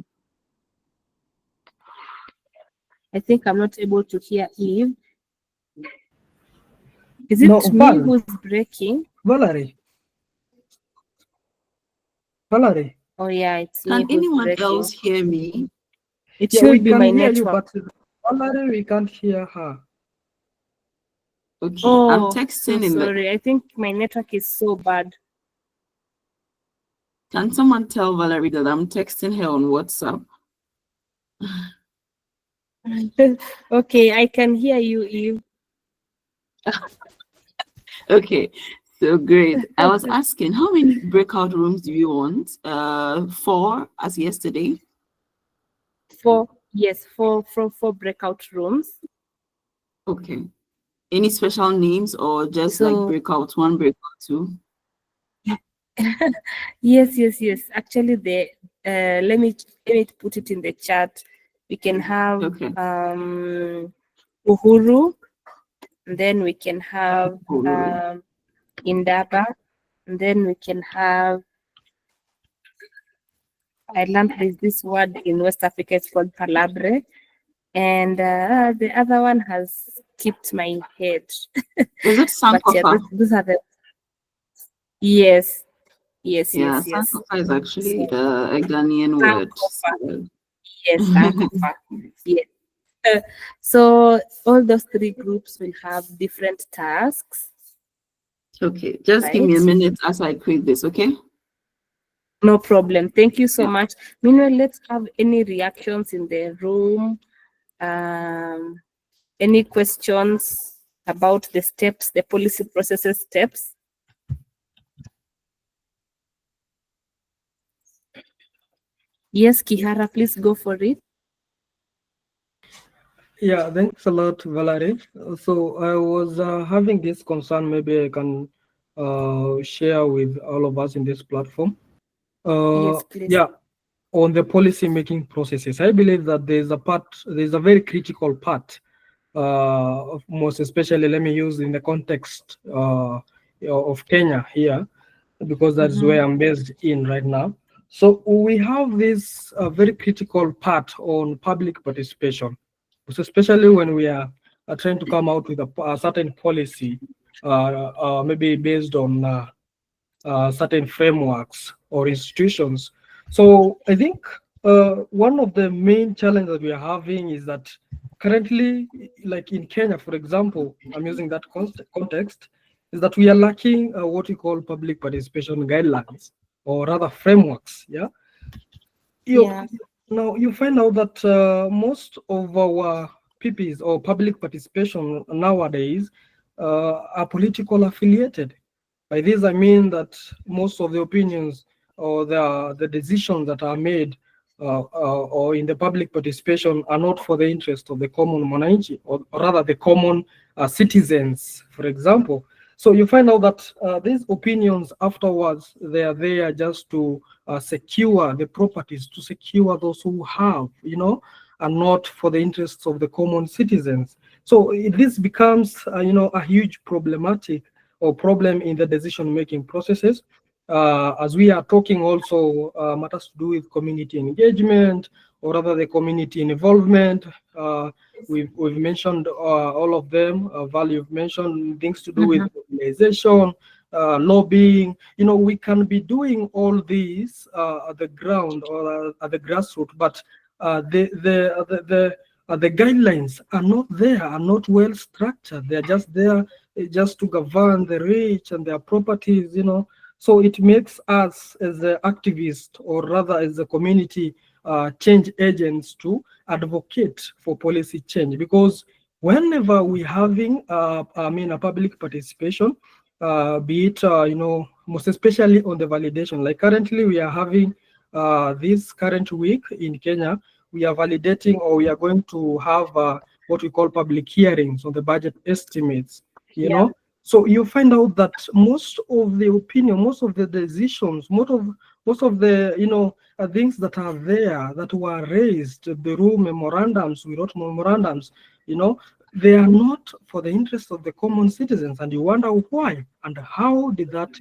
I think I'm not able to hear Eve. Is No, it me Val. who's breaking? Valarie. Valarie. Oh yeah, it's me Can who's anyone breaking. else hear me? It Yeah, should we be can my hear you, network. but Valarie, we can't hear her. Okay, I'm Oh, texting I'm in the. sorry. I think my network is so bad. Can someone tell Valarie that I'm texting her on WhatsApp? Okay, I can hear you, Eve. Okay, so great. I was asking, how many breakout rooms do you want? 4 as yesterday. Four breakout rooms. Okay. Any special names or just like So breakout 1, breakout 2? yes. Actually, let me put it in the chat. We can have Uhuru, and then we can have Indaba, and then we can have. I learned there's this word in West Africa. It's called palabre, and the other one has skipped my head. Is it But yeah, Sankofa? those are the. Yes. Yeah, Yes. Sankofa is actually a Ghanaian word. So. Yes, Sankofa. Yes. So all those three groups will have different tasks. Okay, just give me a minute as I create this, okay? No problem. Thank you so much. Meanwhile, let's have any reactions in the room. Any questions about the steps, the policy processes steps? Yes, Kihara, please go for it. Yeah, thanks a lot, Valarie. So I was having this concern. Maybe I can share with all of us in this platform. Yes, please. Yeah, on the policy making processes, I believe that there's a very critical part. Most especially, let me use in the context of Kenya here, because that's where I'm based in right now. So we have this very critical part on public participation, especially when we are trying to come out with a certain policy, maybe based on certain frameworks or institutions. So I think one of the main challenges that we are having is that currently, like in Kenya, for example, I'm using that context, is that we are lacking what we call public participation guidelines, or rather frameworks. Now you find out that most of our PPs or public participation nowadays are political affiliated. By this I mean that most of the opinions or the decisions that are made or in the public participation are not for the interest of the common mwananchi, or rather the common citizens, for example. So you find out that these opinions afterwards, they are there just to secure the properties, to secure those who have, and not for the interests of the common citizens. So this becomes, a huge problematic or problem in the decision-making processes. As we are talking also matters to do with community engagement, or rather the community involvement. We've mentioned all of them. Val, you've mentioned things to do with organization, lobbying. We can be doing all these at the ground or at the grassroots, but the guidelines are not there, are not well structured. They're just there just to govern the rich and their properties, So it makes us as the activists, or rather as the community change agents, to advocate for policy change. Because whenever we're having, a public participation, be it, most especially on the validation, like currently we are having this current week in Kenya, we are validating, or we are going to have what we call public hearings on the budget estimates, you know. So you find out that most of the opinion, most of the decisions, most of the things that are there that were raised, the rule memorandums, we wrote memorandums, they are not for the interest of the common citizens, and you wonder why and how did that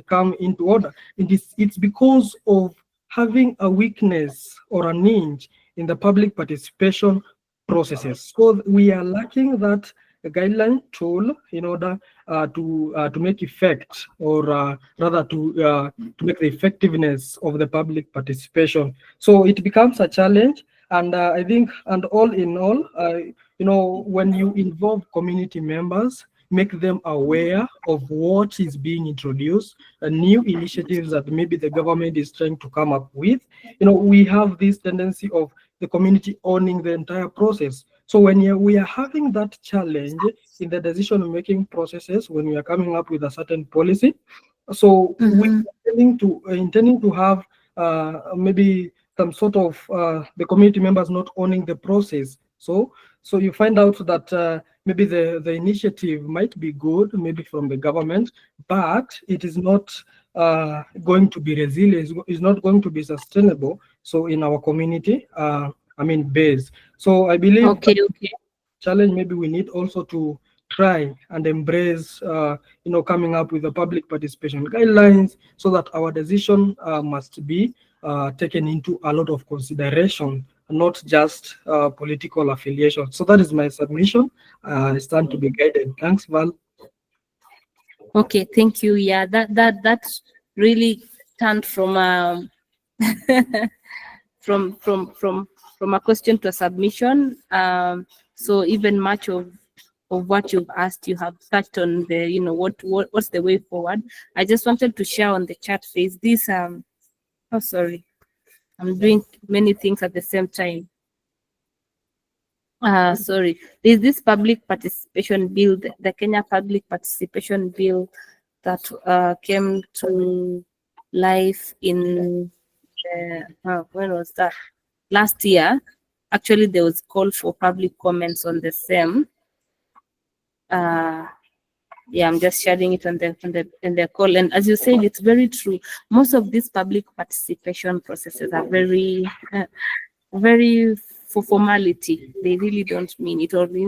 come into order. And it's because of having a weakness or a niche in the public participation processes. So we are lacking that guideline tool in order to make effect, or rather to make the effectiveness of the public participation. So it becomes a challenge, and I think, and all in all, when you involve community members, make them aware of what is being introduced, new initiatives that maybe the government is trying to come up with. We have this tendency of the community owning the entire process. So when we are having that challenge in the decision-making processes, when we are coming up with a certain policy, so we're intending to have maybe some sort of the community members not owning the process. So you find out that maybe the initiative might be good, maybe from the government, but it is not going to be resilient, is not going to be sustainable. So in our community, base. So I believe challenge, maybe we need also to try and embrace, coming up with the public participation guidelines, so that our decision must be taken into a lot of consideration, not just political affiliation. So that is my submission. I stand to be guided. Thanks, Val. Okay, thank you. Yeah, that really turned from from a question to a submission. So even much of what you've asked, you have touched on the, what's the way forward. I just wanted to share on the chat phase this. Oh, sorry, I'm doing many things at the same time. Sorry, there's this public participation bill, the Kenya Public Participation Bill, that came to life in when was that? Last year. Actually, there was call for public comments on the same. Yeah, I'm just sharing it on the call. And as you said, it's very true. Most of these public participation processes are very, very for formality. They really don't mean it, or I've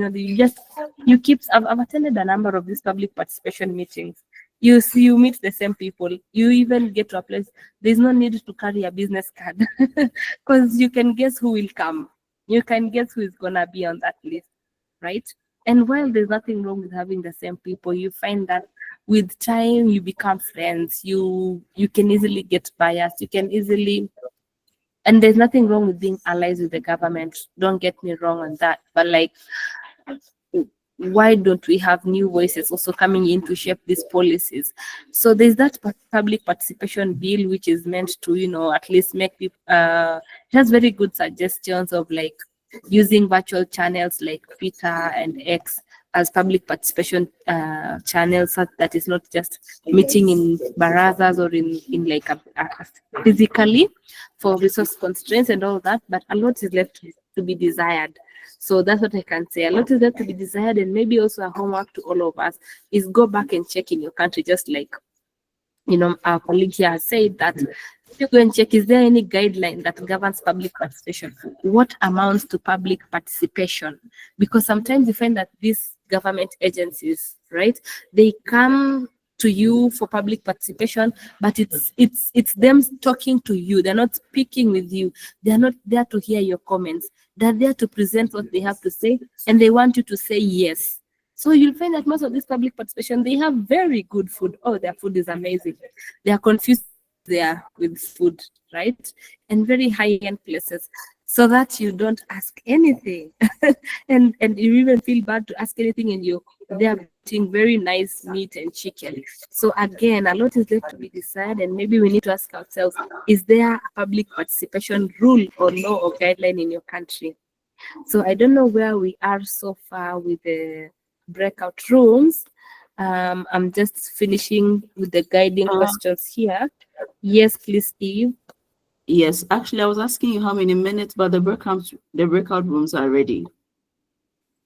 attended a number of these public participation meetings. You meet the same people. You even get to a place. There's no need to carry a business card because you can guess who will come. You can guess who is gonna be on that list, right? And while there's nothing wrong with having the same people, you find that with time you become friends. You can easily get biased. You can easily, and there's nothing wrong with being allies with the government. Don't get me wrong on that. But why don't we have new voices also coming in to shape these policies? So there's that public participation bill, which is meant to, at least make people, it has very good suggestions of using virtual channels like Twitter and X as public participation channels, so that is not just meeting in barazas or in physically for resource constraints and all that, but a lot is left to be desired. So that's what I can say. A lot is left to be desired, and maybe also a homework to all of us is go back and check in your country, just like our colleague here has said, that you go and check, is there any guideline that governs public participation? What amounts to public participation? Because sometimes you find that these government agencies, right, they come to you for public participation, but it's them talking to you. They're not speaking with you. They're not there to hear your comments. They're there to present what they have to say, and they want you to say yes. So you'll find that most of this public participation, they have very good food. Oh, their food is amazing. They are confused there with food, right? And very high-end places. so that you don't ask anything. and you even feel bad to ask anything, and they are eating very nice meat and chicken. So again, a lot is left to be decided, and maybe we need to ask ourselves, is there a public participation rule or law or guideline in your country? So I don't know where we are so far with the breakout rooms. I'm just finishing with the guiding questions here. Yes, please, Eve. Yes, actually, I was asking you how many minutes, but the breakout rooms are ready.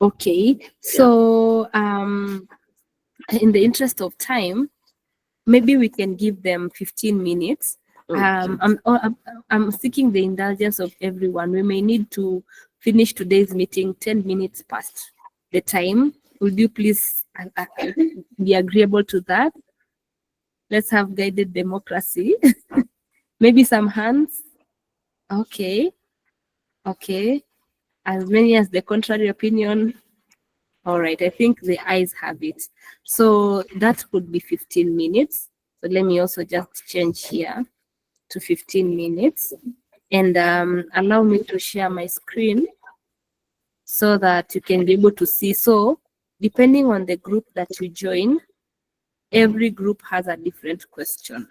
Okay, so in the interest of time, maybe we can give them 15 minutes. I'm seeking the indulgence of everyone. We may need to finish today's meeting 10 minutes past the time. Would you please be agreeable to that? Let's have guided democracy. Maybe some hands. Okay. Okay. As many as the contrary opinion. All right. I think the ayes have it. So that could be 15 minutes. So let me also just change here to 15 minutes, and allow me to share my screen so that you can be able to see. So depending on the group that you join, every group has a different question.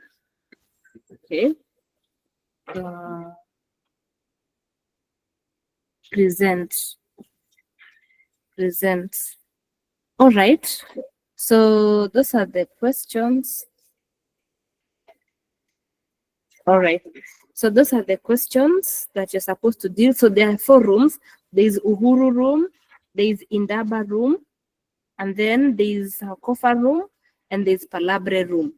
Okay. Present. All right. So those are the questions. All right. So those are the questions that you're supposed to deal. So there are 4 rooms. There is Uhuru room, there is Indaba room, and then there is Kofa room, and there is Palabre room.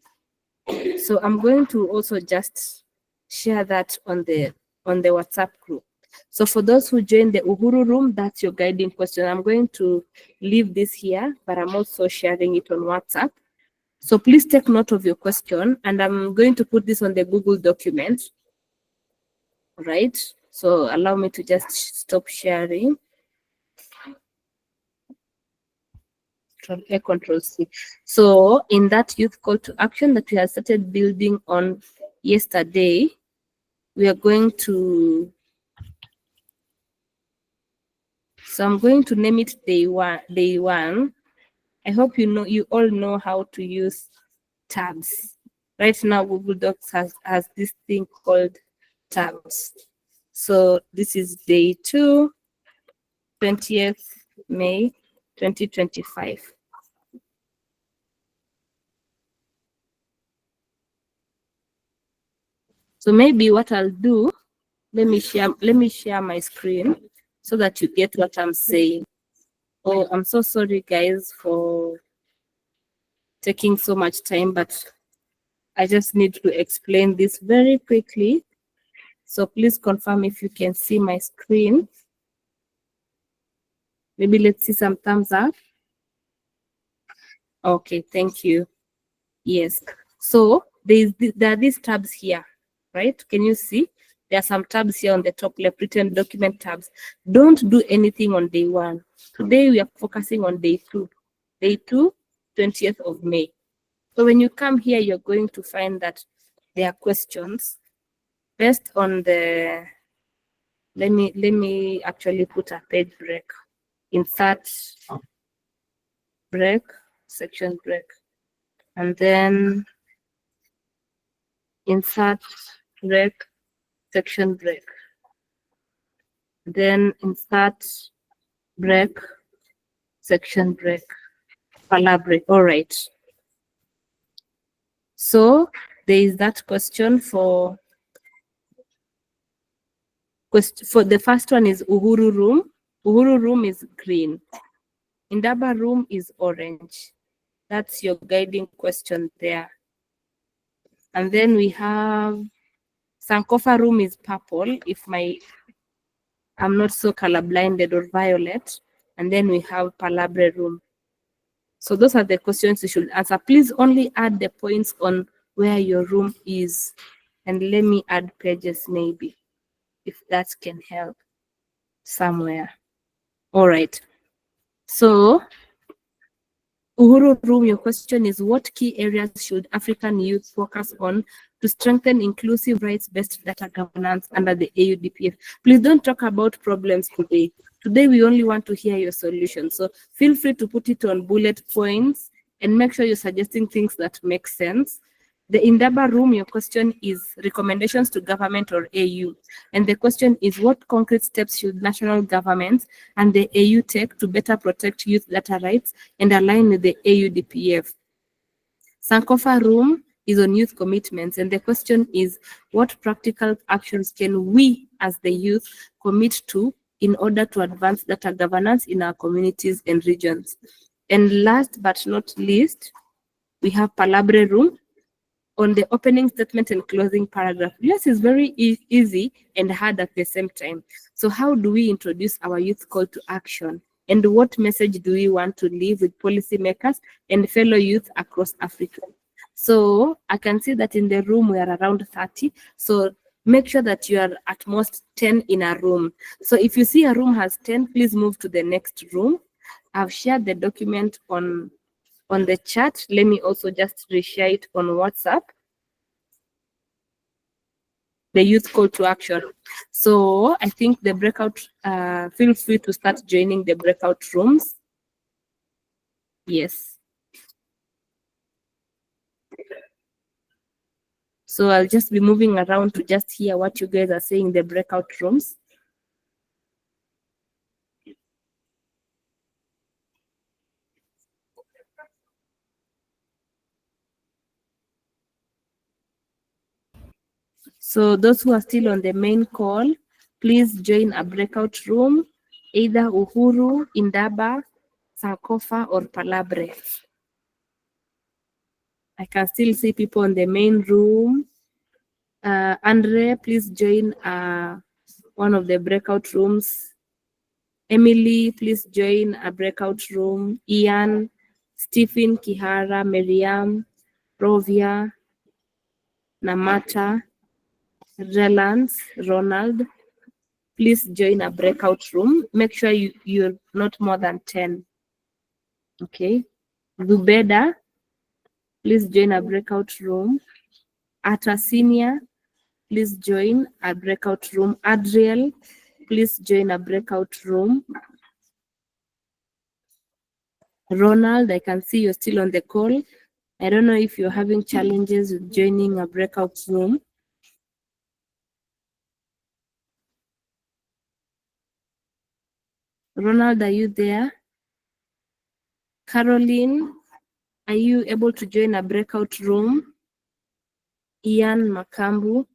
So I'm going to also just share that on the WhatsApp group. So for those who join the Uhuru room, that's your guiding question. I'm going to leave this here, but I'm also sharing it on WhatsApp. So please take note of your question, and I'm going to put this on the Google document. Right? So allow me to just stop sharing. Control C. So in that youth call to action that we have started building on yesterday, we are going to, so I'm going to name it day one. I hope you all know how to use tabs. Right now Google Docs has this thing called tabs. So this is day 2, 20th May 2025. So maybe what I'll do, let me share my screen so that you get what I'm saying. Oh, I'm so sorry guys for taking so much time, but I just need to explain this very quickly. So please confirm if you can see my screen. Maybe let's see some thumbs up. Okay, thank you. Yes. So there are these tabs here, right? Can you see? There are some tabs here on the top left, written document tabs. Don't do anything on day 1. Today we are focusing on day 2. Day 2, 20th of May. So when you come here, you're going to find that there are questions based on the, let me actually put a page break. Insert break, section break. And then insert break, section break. Then insert break, section break. Palabre. All right. So there is that question for the first one is Uhuru room. Uhuru room is green. Indaba room is orange. That's your guiding question there. And then we have Sankofa room is purple, if I'm not so colorblinded, or violet. And then we have Palabre room. So those are the questions you should answer. Please only add the points on where your room is. And let me add pages maybe, if that can help somewhere. All right. So Uhuru room, your question is, what key areas should African youth focus on to strengthen inclusive rights-based data governance under the AUDPF. Please don't talk about problems today. Today, we only want to hear your solution. So feel free to put it on bullet points and make sure you're suggesting things that make sense. The Indaba room, your question is recommendations to government or AU. And the question is, what concrete steps should national governments and the AU take to better protect youth data rights and align with the AUDPF? Sankofa room is on youth commitments. And the question is, what practical actions can we as the youth commit to in order to advance data governance in our communities and regions? And last but not least, we have Palabre room on the opening statement and closing paragraph. Yes, it's very easy and hard at the same time. So how do we introduce our youth call to action? And what message do we want to leave with policymakers and fellow youth across Africa? So I can see that in the room we are around 30. So make sure that you are at most 10 in a room. So if you see a room has 10, please move to the next room. I've shared the document on the chat. Let me also just reshare it on WhatsApp. The youth call to action. So I think the breakout, feel free to start joining the breakout rooms. Yes. So I'll just be moving around to just hear what you guys are saying in the breakout rooms. So those who are still on the main call, please join a breakout room, either Uhuru, Indaba, Sankofa, or Palabre. I can still see people in the main room. Andre, please join one of the breakout rooms. Emily, please join a breakout room. Ian, Stephen, Kihara, Miriam, Rovia, Namata, Relance, Ronald, please join a breakout room. Make sure you're not more than 10. Okay. Zubeda, please join a breakout room. Ata Senior, please join a breakout room. Adriel, please join a breakout room. Ronald, I can see you're still on the call. I don't know if you're having challenges with joining a breakout room. Ronald, are you there? Caroline, are you able to join a breakout room? Ian Makambu.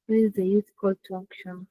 Where is the youth call to action?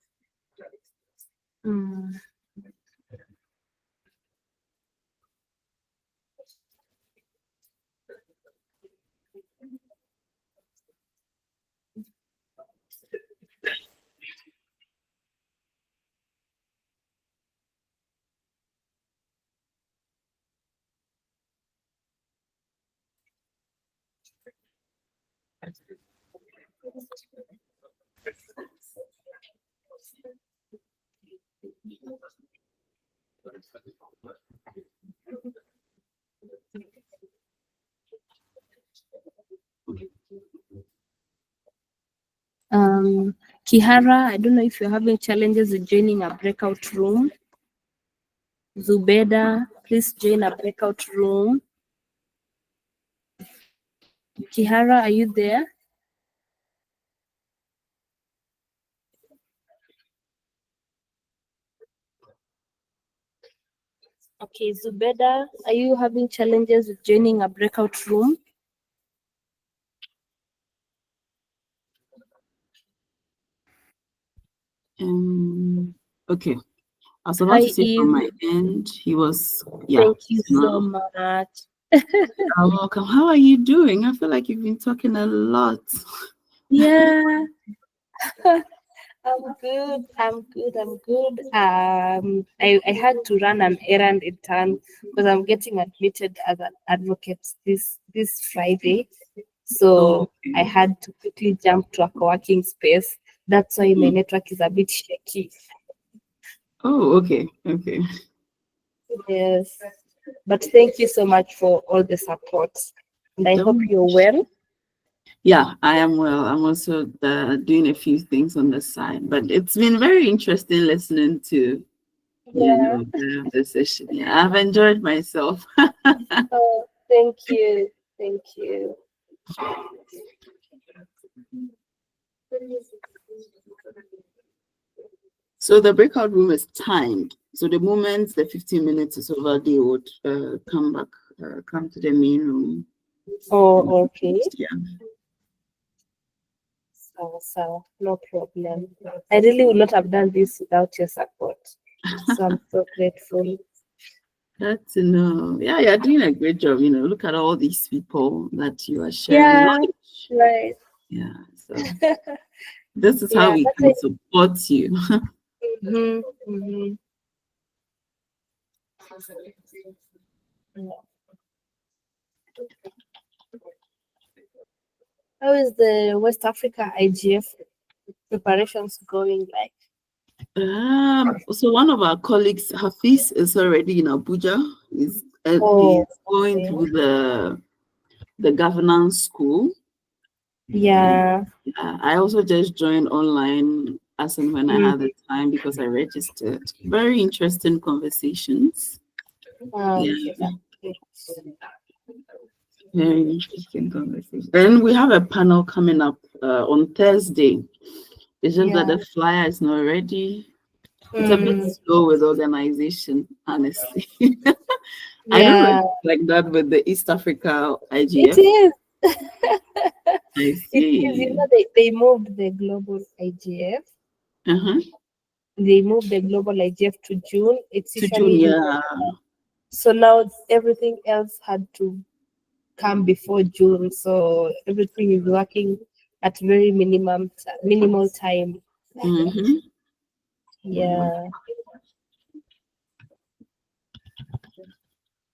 Kihara, I don't know if you're having challenges with joining a breakout room. Zubeda, please join a breakout room. Kihara, are you there? Okay, Zubeda, are you having challenges with joining a breakout room? Okay. I was about Hi, to say Eve. from my end, he was, yeah. Thank you so much. You're welcome. How are you doing? I feel like you've been talking a lot. Yeah. I'm good. I'm good. I'm good. I had to run an errand in town because I'm getting admitted as an advocate this Friday. So I had to quickly jump to a co-working space. That's why my network is a bit shaky. Oh, okay. Okay. Yes. But thank you so much for all the support. And I hope Don't- you're well. Yeah, I am well. I'm also doing a few things on the side, but it's been very interesting listening to the session. Yeah, I've enjoyed myself. Oh, thank you. Thank you. So the breakout room is timed. So the moment the 15 minutes is over, they would come back, come to the main room. Oh, okay. Yeah. So no problem. I really would not have done this without your support. So I'm so grateful. That's yeah, you're doing a great job. Look at all these people that you are sharing. Yeah, right. Yeah. So this is Yeah, how we but can support you. Mhm, mhm. Yeah. How is the West Africa IGF preparations going like? So one of our colleagues, Hafiz, is already in Abuja. He's Oh, going through the governance school. Yeah. I also just joined online as and when I had the time because I registered. Very interesting conversations. Okay, Yeah. that's good. Very interesting conversation. And we have a panel coming up on Thursday. It's just that Yeah. the flyer is not ready. It's a bit slow with organization, honestly. I don't know if Yeah. it's like that with the East Africa It IGF. is. I It is. see. They moved the global IGF. Uh-huh. They moved the global IGF to June. It's To usually June, in yeah. November. So now everything else had to come before June. So everything is working at very minimal time. Mm-hmm. Yeah.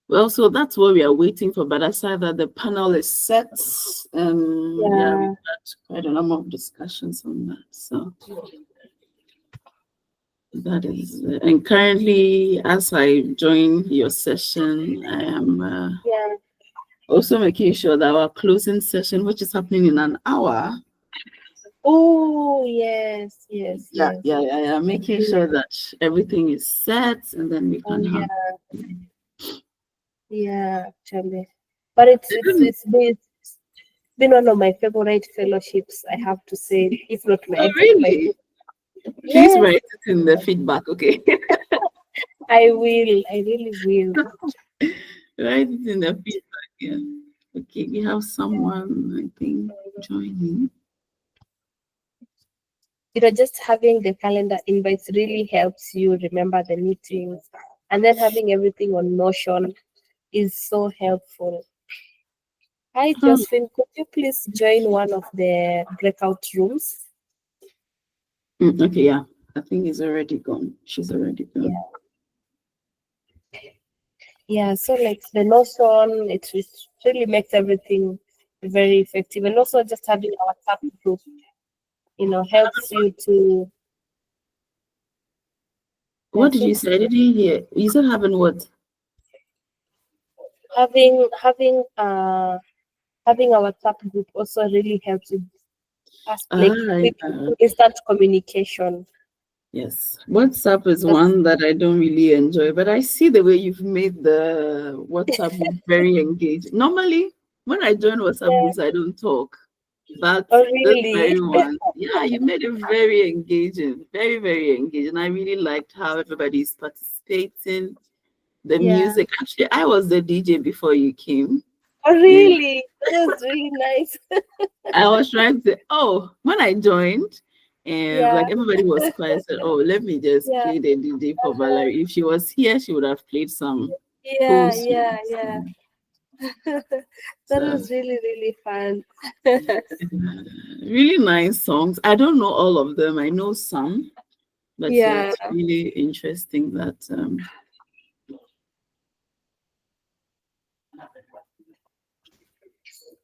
Well, so that's what we are waiting for. But aside that, the panel is set. Yeah, we've had quite a number of discussions on that. So that is, and currently, as I join your session, I am also making sure that our closing session, which is happening in an hour. Oh yes, yes, Yeah, yes. making sure that everything is set, and then we Oh can have. yeah, actually. But it's been one of my favorite fellowships, I have to say. If not my, Oh, I think really? Please yes, write it in the feedback, okay? I will. I really will. Write it in the feedback, yeah. Okay, we have someone, I think, joining. Just having the calendar invites really helps you remember the meetings, and then having everything on Notion is so helpful. Hi, Josephine, could you please join one of the breakout rooms? Okay, yeah, I think it's already gone. She's already gone. Yeah, so like the Notion, it really makes everything very effective, and also just having a WhatsApp group, helps you to. What did you say? I didn't hear. You said having what? Having a WhatsApp group also really helps with instant communication. Yes, WhatsApp is one that I don't really enjoy, but I see the way you've made the WhatsApp group very engaging. Normally, when I join WhatsApp groups, I don't talk. But this very one, yeah, you made it very engaging, very, very engaging. I really liked how everybody's participating. The music. Actually, I was the DJ before you came. Oh, really? That was really nice. I was trying to, when I joined, and like everybody was quiet, I said, let me just play the DJ for Valarie. If she was here, she would have played some cool songs. Yeah. That was really, really fun. Really nice songs. I don't know all of them. I know some, but yeah, Yeah. it's really interesting that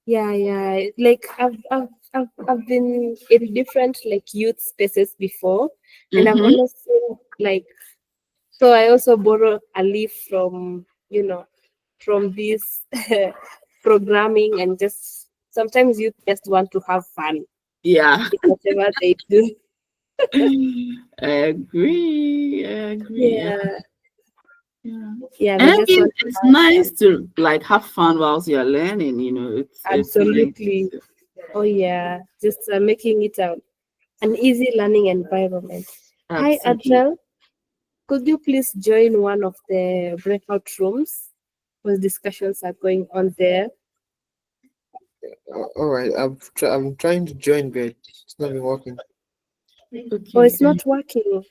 Yeah. Like I've been in different like youth spaces before, and I've Mhm. always seen like, so I also borrow a leaf from from this programming, and just sometimes you just want to have fun Yeah. in whatever they do. I agree. Yeah. Yeah. Yeah. Yeah, And they I just mean, want to it's have nice fun. to like have fun whilst you're learning, it's nice. Absolutely. Oh yeah, just making it an easy learning environment. Hi, Absolutely. Adrel. Could you please join one of the breakout rooms where discussions are going on there? All right, I'm trying to join, but it's not been working. Oh, it's not working.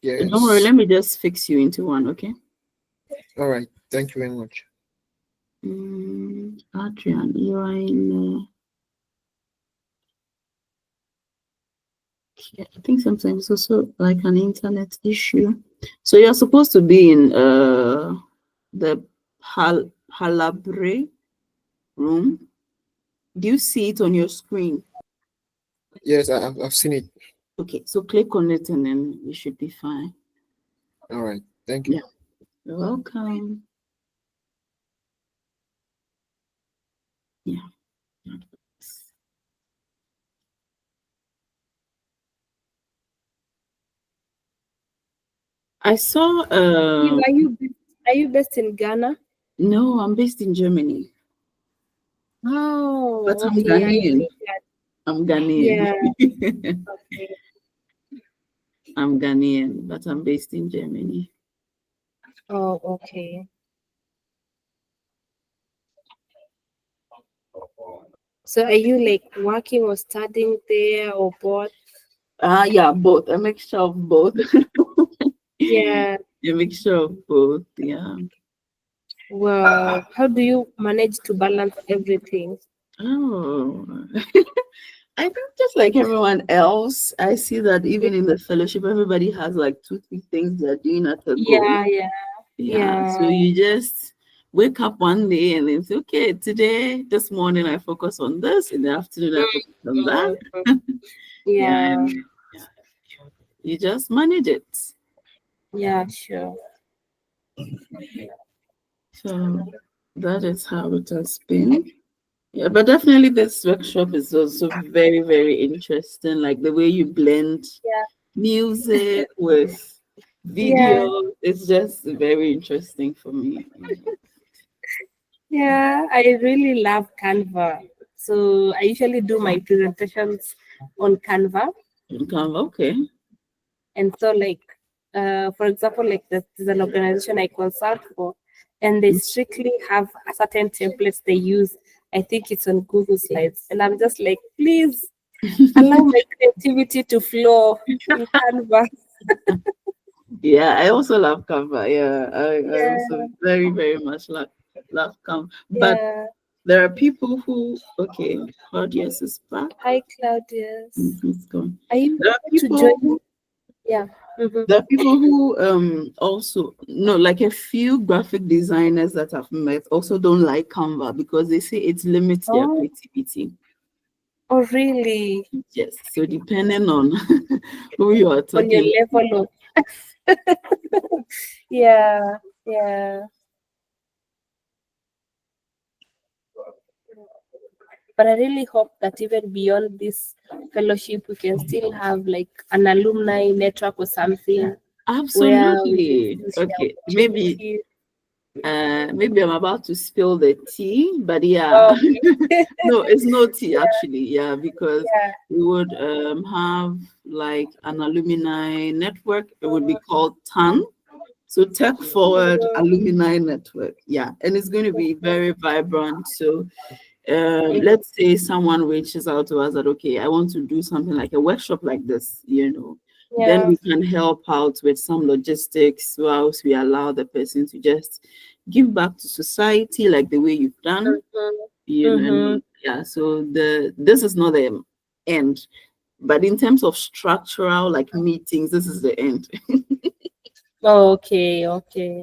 Don't worry, Yes. let me just fix you into one, okay? All right. Thank you very much. Adrian, you are in. I think sometimes it's also like an internet issue. So you're supposed to be in the Halabre room. Do you see it on your screen? Yes, I've seen it. Okay, so click on it and then you should be fine. All right. Thank you. Yeah. You're welcome. Yeah. I saw Are you based in Ghana? no, I'm based in Germany. Oh, But I'm okay. I Ghanaian. see that. I'm Ghanaian. Yeah. Okay. I'm Ghanaian, but I'm based in Germany. Oh, okay. So are you like working or studying there or both? Yeah, both. A mixture of both. Yeah. A mixture of both, yeah. Well, how do you manage to balance everything? Oh, I think just like everyone else, I see that even in the fellowship, everybody has like 2, 3 things they're doing at a go. Yeah. So you just wake up one day and then say, okay, this morning I focus on this, in the afternoon I focus on that. Yeah. And you just manage it. Yeah, sure. So that is how it has been. Yeah, but definitely this workshop is also very, very interesting. Like the way you blend music with video, Yeah. it's just very interesting for me. Yeah, I really love Canva. So I usually do my presentations on Canva. Canva, okay. And so like for example, like there's an organization I consult for, and they strictly have a certain templates they use. I think it's on Google Slides. And I'm just like, please allow my creativity to flow in Canva. Yeah, I also love Canva. Yeah, I also very, very much love Canva. But there are people who, okay, Claudius is back. Hi, Claudius. It's gone. Are you There are able to people join? Yeah. There are people who also no, like a few graphic designers that I've met also don't like Canva because they say it limits their creativity. Oh, really? Yes. So depending on who you are On your talking level of yeah. But I really hope that even beyond this fellowship, we can still have like an alumni network or something. Absolutely. Okay. Maybe I'm about to spill the tea, but yeah. No, it's no tea actually. Yeah, because we would have like an alumni network. It would be called TAN. So Tech Forward Alumni Network. Yeah, and it's going to be very vibrant. So let's say someone reaches out to us that, okay, I want to do something like a workshop like this, then we can help out with some logistics whilst we allow the person to just give back to society like the way you've done. You know, yeah. So this is not the end, but in terms of structural like meetings, this is the end. Okay.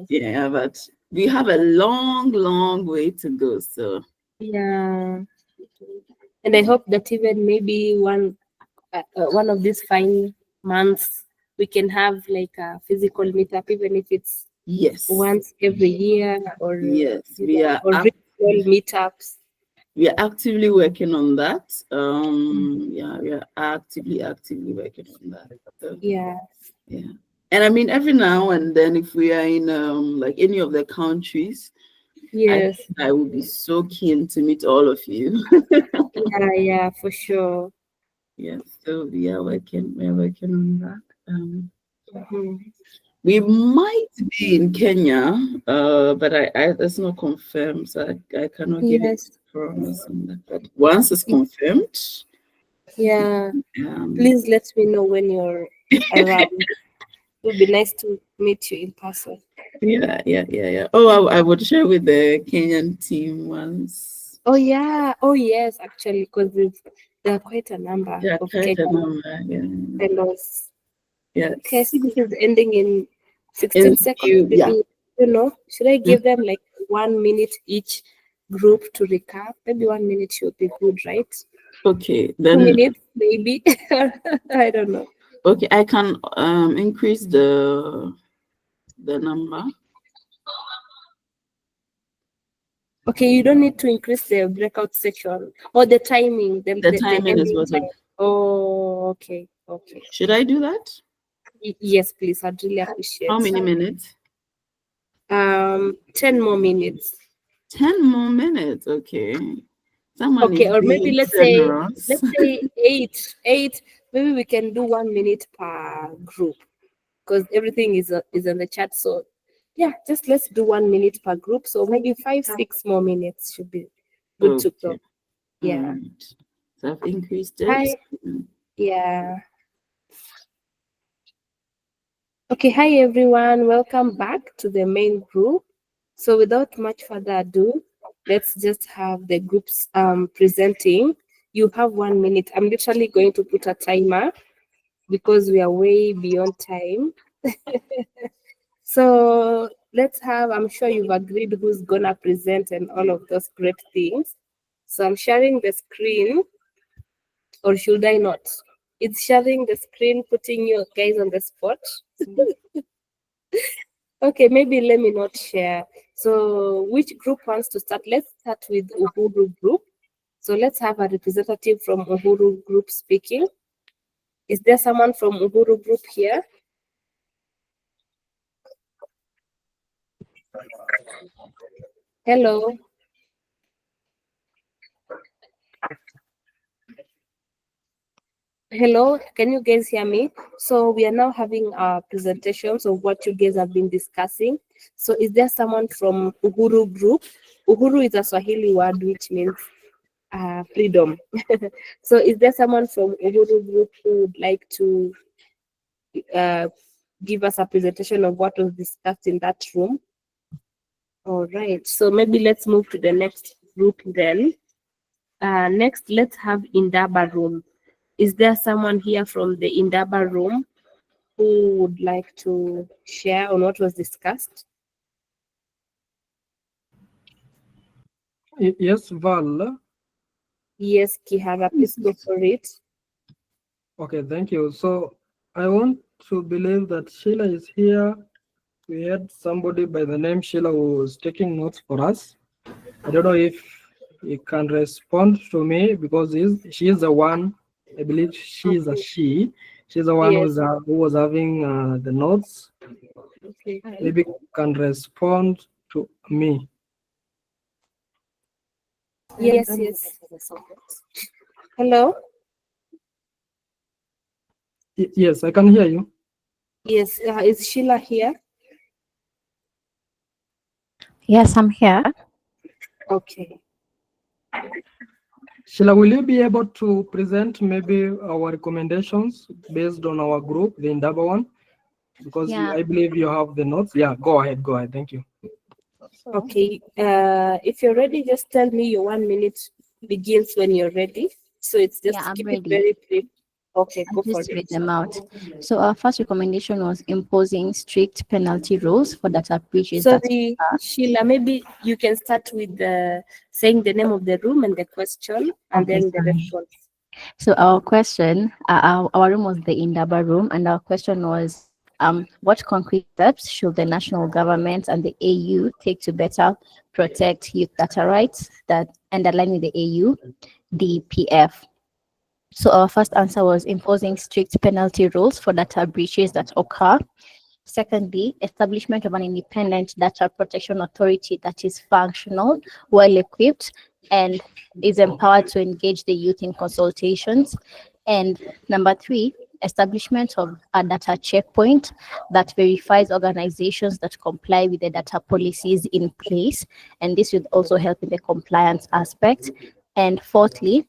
Yeah, but we have a long way to go. So Yeah. And I hope that even maybe one of these fine months we can have like a physical meetup, even if it's yes, once every year, or yes, we are or virtual meetups. We are actively working on that. Yeah, we are actively working on that. So, yeah. And I mean, every now and then, if we are in like any of the countries, yes, I would be so keen to meet all of you. yeah, for sure. Yeah, so we are working on that. We might be in Kenya, but that's not confirmed, so I cannot give a promise on that. But once it's confirmed, yeah, please let me know when you're around. It would be nice to meet you in person. Yeah. Oh, I would share with the Kenyan team once. Oh yeah. Oh yes, actually, because there are quite a number of Kenyan fellows. Yes. Okay, I see this is ending in 16 seconds. Maybe, you know, should I give them like 1 minute each group to recap? Maybe 1 minute should be good, right? Okay, 2 then minutes maybe. I don't know. Okay, I can increase the number. Okay, you don't need to increase the breakout section or the timing. The timing is what. Oh, okay. Should I do that? Yes, please. I'd really appreciate. How many minutes? 10 more minutes. 10 more minutes. Okay. Someone Okay, is or maybe being let's generous. say eight. Maybe we can do 1 minute per group because everything is on the chat. So yeah, just let's do 1 minute per group. So maybe 5-6 more minutes should be good to go. Yeah. So I've increased it. Hi. Yeah. Okay, hi everyone. Welcome back to the main group. So without much further ado, let's just have the groups presenting. You have 1 minute. I'm literally going to put a timer because we are way beyond time. So let's have, I'm sure you've agreed who's gonna present and all of those great things. So I'm sharing the screen, or should I not? It's sharing the screen, putting you guys on the spot. Okay, maybe let me not share. So which group wants to start? Let's start with Uhuru group. So let's have a representative from Uhuru group speaking. Is there someone from Uhuru group here? Hello. Hello, can you guys hear me? So we are now having presentations of what you guys have been discussing. So is there someone from Uhuru group? Uhuru is a Swahili word which means freedom. So is there someone from Uhuru group who would like to give us a presentation of what was discussed in that room? All right, so maybe let's move to the next group then. Next, let's have Indaba room. Is there someone here from the Indaba room who would like to share on what was discussed? Yes, Val. Yes, Kihara, please go for it. Okay, thank you. So I want to believe that Sheila is here. We had somebody by the name Sheila who was taking notes for us. I don't know if he can respond to me because she is the one, I believe she is a she. She's the one who was having the notes. Okay. Maybe can respond to me. Yes. Hello? Yes, I can hear you. Yes, is Sheila here? Yes, I'm here. Okay. Sheila, will you be able to present maybe our recommendations based on our group, the Indaba one? Because I believe you have the notes. Yeah, go ahead. Thank you. Okay. If you're ready, just tell me your 1 minute begins when you're ready. So it's just Yeah, I'm keep ready. it very brief. Okay, I'll go for just read it. them out. So our first recommendation was imposing strict penalty rules for data breaches that Sorry, Sheila, maybe you can start with saying the name of the room and the question, and Okay, then the sorry. response. So our question, our room was the Indaba room, and our question was, what concrete steps should the national government and the AU take to better protect youth data rights that underline with the AU, DPF? So our first answer was imposing strict penalty rules for data breaches that occur. Secondly, establishment of an independent data protection authority that is functional, well equipped, and is empowered to engage the youth in consultations. And number three, establishment of a data checkpoint that verifies organizations that comply with the data policies in place. And this would also help in the compliance aspect. And fourthly,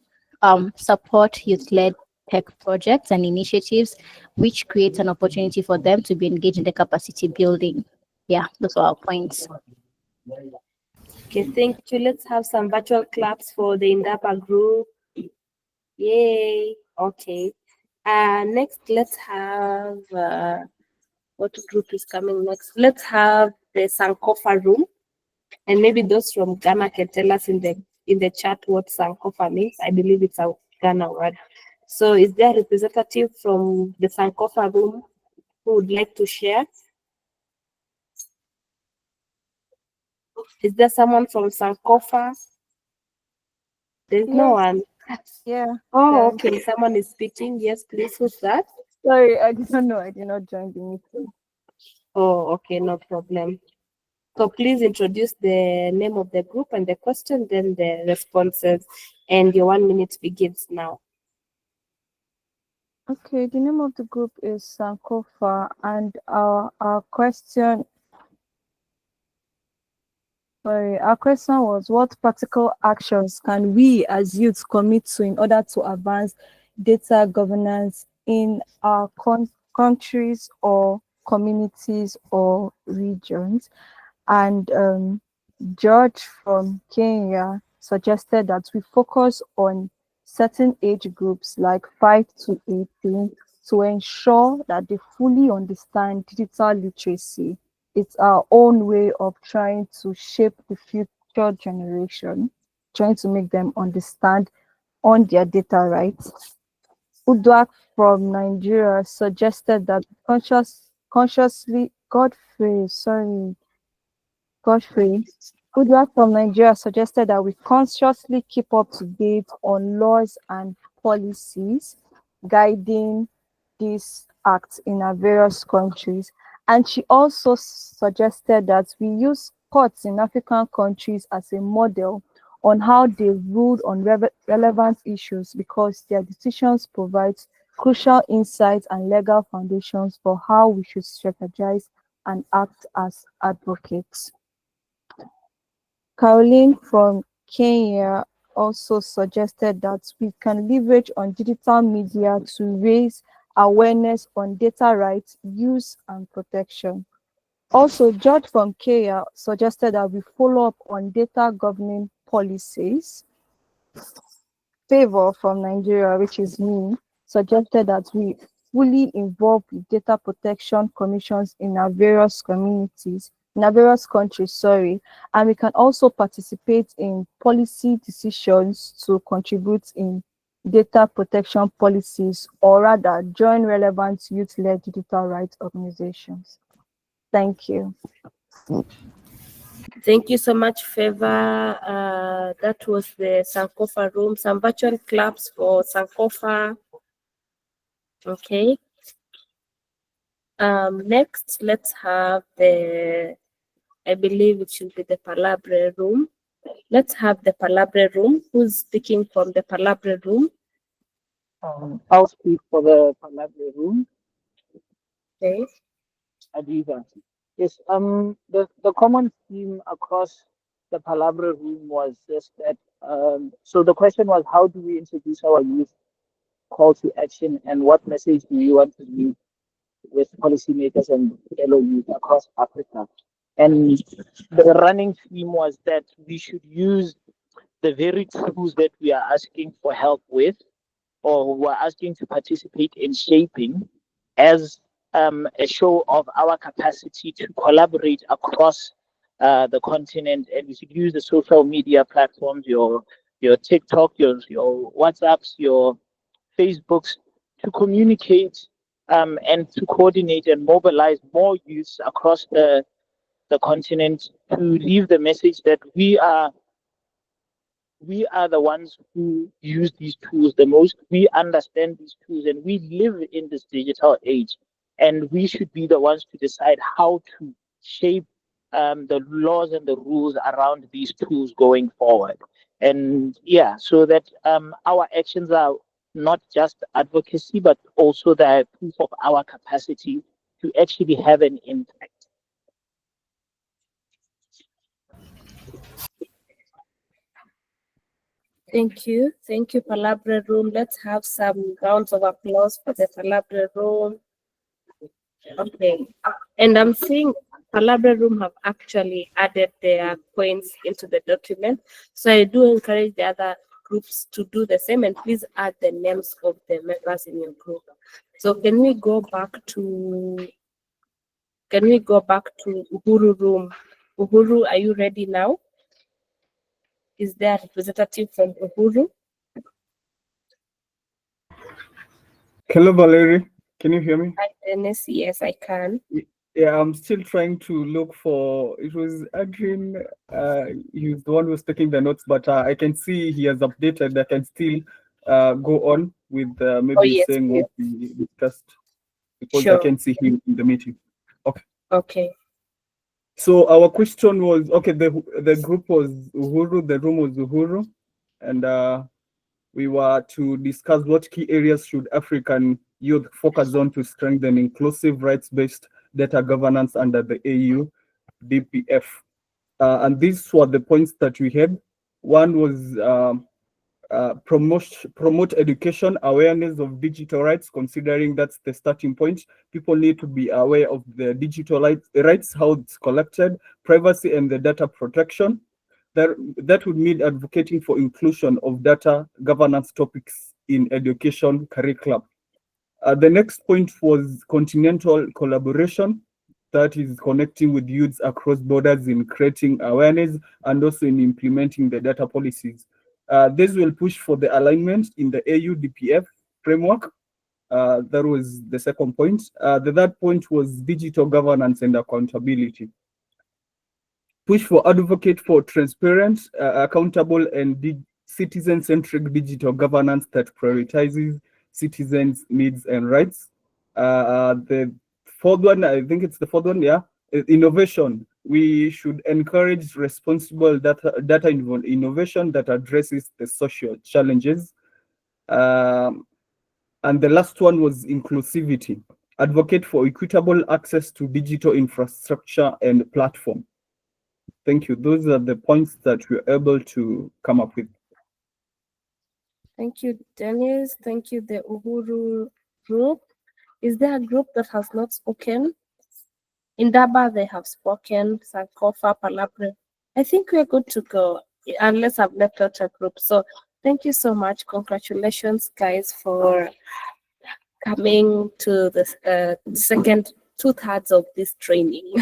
support youth-led tech projects and initiatives, which creates an opportunity for them to be engaged in the capacity building. Yeah, those are our points. Okay, thank you. Let's have some virtual claps for the Indaba group. Yay. Okay. Next, let's have what group is coming next? Let's have the Sankofa room, and maybe those from Ghana can tell us in the chat what Sankofa means. I believe it's a Ghana word. So, is there a representative from the Sankofa room who would like to share? Is there someone from Sankofa? There's no one. Yeah. Oh, there's- okay. Someone is speaking. Yes, please. Who's that? Sorry, I didn't know. I did not join the meeting. Oh, okay. No problem. So please introduce the name of the group and the question, then the responses, and your 1 minute begins now. Okay, the name of the group is Sankofa, and our question. Sorry, our question was, what practical actions can we as youths commit to in order to advance data governance in our countries or communities or regions? And George from Kenya suggested that we focus on certain age groups like 5 to 18 to ensure that they fully understand digital literacy. It's our own way of trying to shape the future generation, trying to make them understand on their data rights. Udwak from Nigeria suggested that Godfrey Udwak from Nigeria suggested that we consciously keep up to date on laws and policies guiding these acts in our various countries. And she also suggested that we use courts in African countries as a model on how they ruled on relevant issues because their decisions provide crucial insights and legal foundations for how we should strategize and act as advocates. Caroline from Kenya also suggested that we can leverage on digital media to raise awareness on data rights, use, and protection. Also, George from Kenya suggested that we follow up on data governing policies. Favor from Nigeria, which is me, suggested that we fully involve with data protection commissions in our various communities, in our various countries, sorry, and we can also participate in policy decisions to contribute in data protection policies, or rather join relevant youth-led digital rights organizations. Thank you. Thank you so much, Favor. That was the Sankofa room. Some virtual claps for Sankofa. Okay. Next, let's have I believe it should be the Palabre room. Let's have the Palabre room. Who's speaking from the Palabre room? I'll speak for the Palabre room. Okay. Adiva. Yes, the common theme across the Palabre room was just that, so the question was, how do we introduce our youth call to action, and what message do you want to leave with policymakers and fellow youth across Africa? And the running theme was that we should use the very tools that we are asking for help with, or we're asking to participate in shaping, as a show of our capacity to collaborate across the continent. And we should use the social media platforms, your TikTok, your WhatsApps, your Facebooks, to communicate and to coordinate and mobilize more youths across the continent to leave the message that we are the ones who use these tools the most. We understand these tools and we live in this digital age. And we should be the ones to decide how to shape the laws and the rules around these tools going forward. And yeah, so that our actions are not just advocacy, but also the proof of our capacity to actually have an impact. Thank you. Thank you, Palabra Room. Let's have some rounds of applause for the Palabra Room. Okay. And I'm seeing Palabra Room have actually added their points into the document. So I do encourage the other groups to do the same, and please add the names of the members in your group. So can we go back to Uhuru Room? Uhuru, are you ready now? Is there a representative from Uhuru? Hello, Valerie. Can you hear me? Hi, Dennis. Yes, I can. Yeah, I'm still trying to look for. It was Adrian. He's the one who's taking the notes, but I can see he has updated. I can still go on with maybe yes, saying please. what we discussed, because I Sure. can see him in the meeting. Okay. Okay. So our question was, okay, the group was Uhuru, the room was Uhuru, and we were to discuss what key areas should African youth focus on to strengthen inclusive rights-based data governance under the AU DPF. And these were the points that we had. One was promote education, awareness of digital rights, considering that's the starting point. People need to be aware of the digital rights, how it's collected, privacy, and the data protection. That would mean advocating for inclusion of data governance topics in education curriculum. The next point was continental collaboration, that is connecting with youths across borders in creating awareness and also in implementing the data policies. This will push for the alignment in the AU DPF framework. That was the second point. The third point was digital governance and accountability. Push for advocate for transparent, accountable, and citizen-centric digital governance that prioritizes citizens' needs and rights. The fourth one, I think it's the fourth one, yeah, innovation. We should encourage responsible data innovation that addresses the social challenges. And the last one was inclusivity. Advocate for equitable access to digital infrastructure and platform. Thank you. Those are the points that we're able to come up with. Thank you, Dennis. Thank you, the Uhuru group. Is there a group that has not spoken? In Daba, they have spoken. Sankofa, Palabra. I think we're good to go, unless I've left out a group. So thank you so much. Congratulations, guys, for coming to the second 2/3 of this training.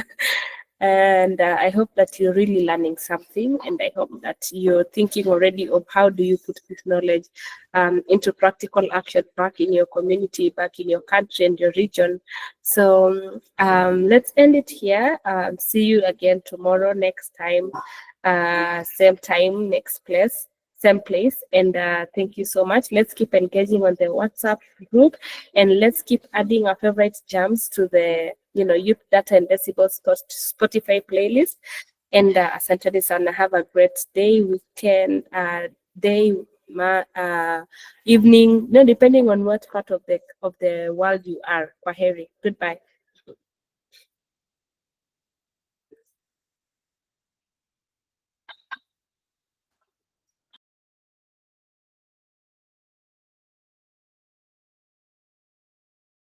And I hope that you're really learning something, and I hope that you're thinking already of how do you put this knowledge into practical action back in your community, back in your country and your region. So let's end it here. See you again tomorrow, next time, same time, next place. Same place. And thank you so much. Let's keep engaging on the WhatsApp group, and let's keep adding our favorite jams to the Youth Data and Decibels Spotify playlist. And asanteni sana. Have a great day, weekend, day, evening, depending on what part of the world you are. Kwaheri. Goodbye.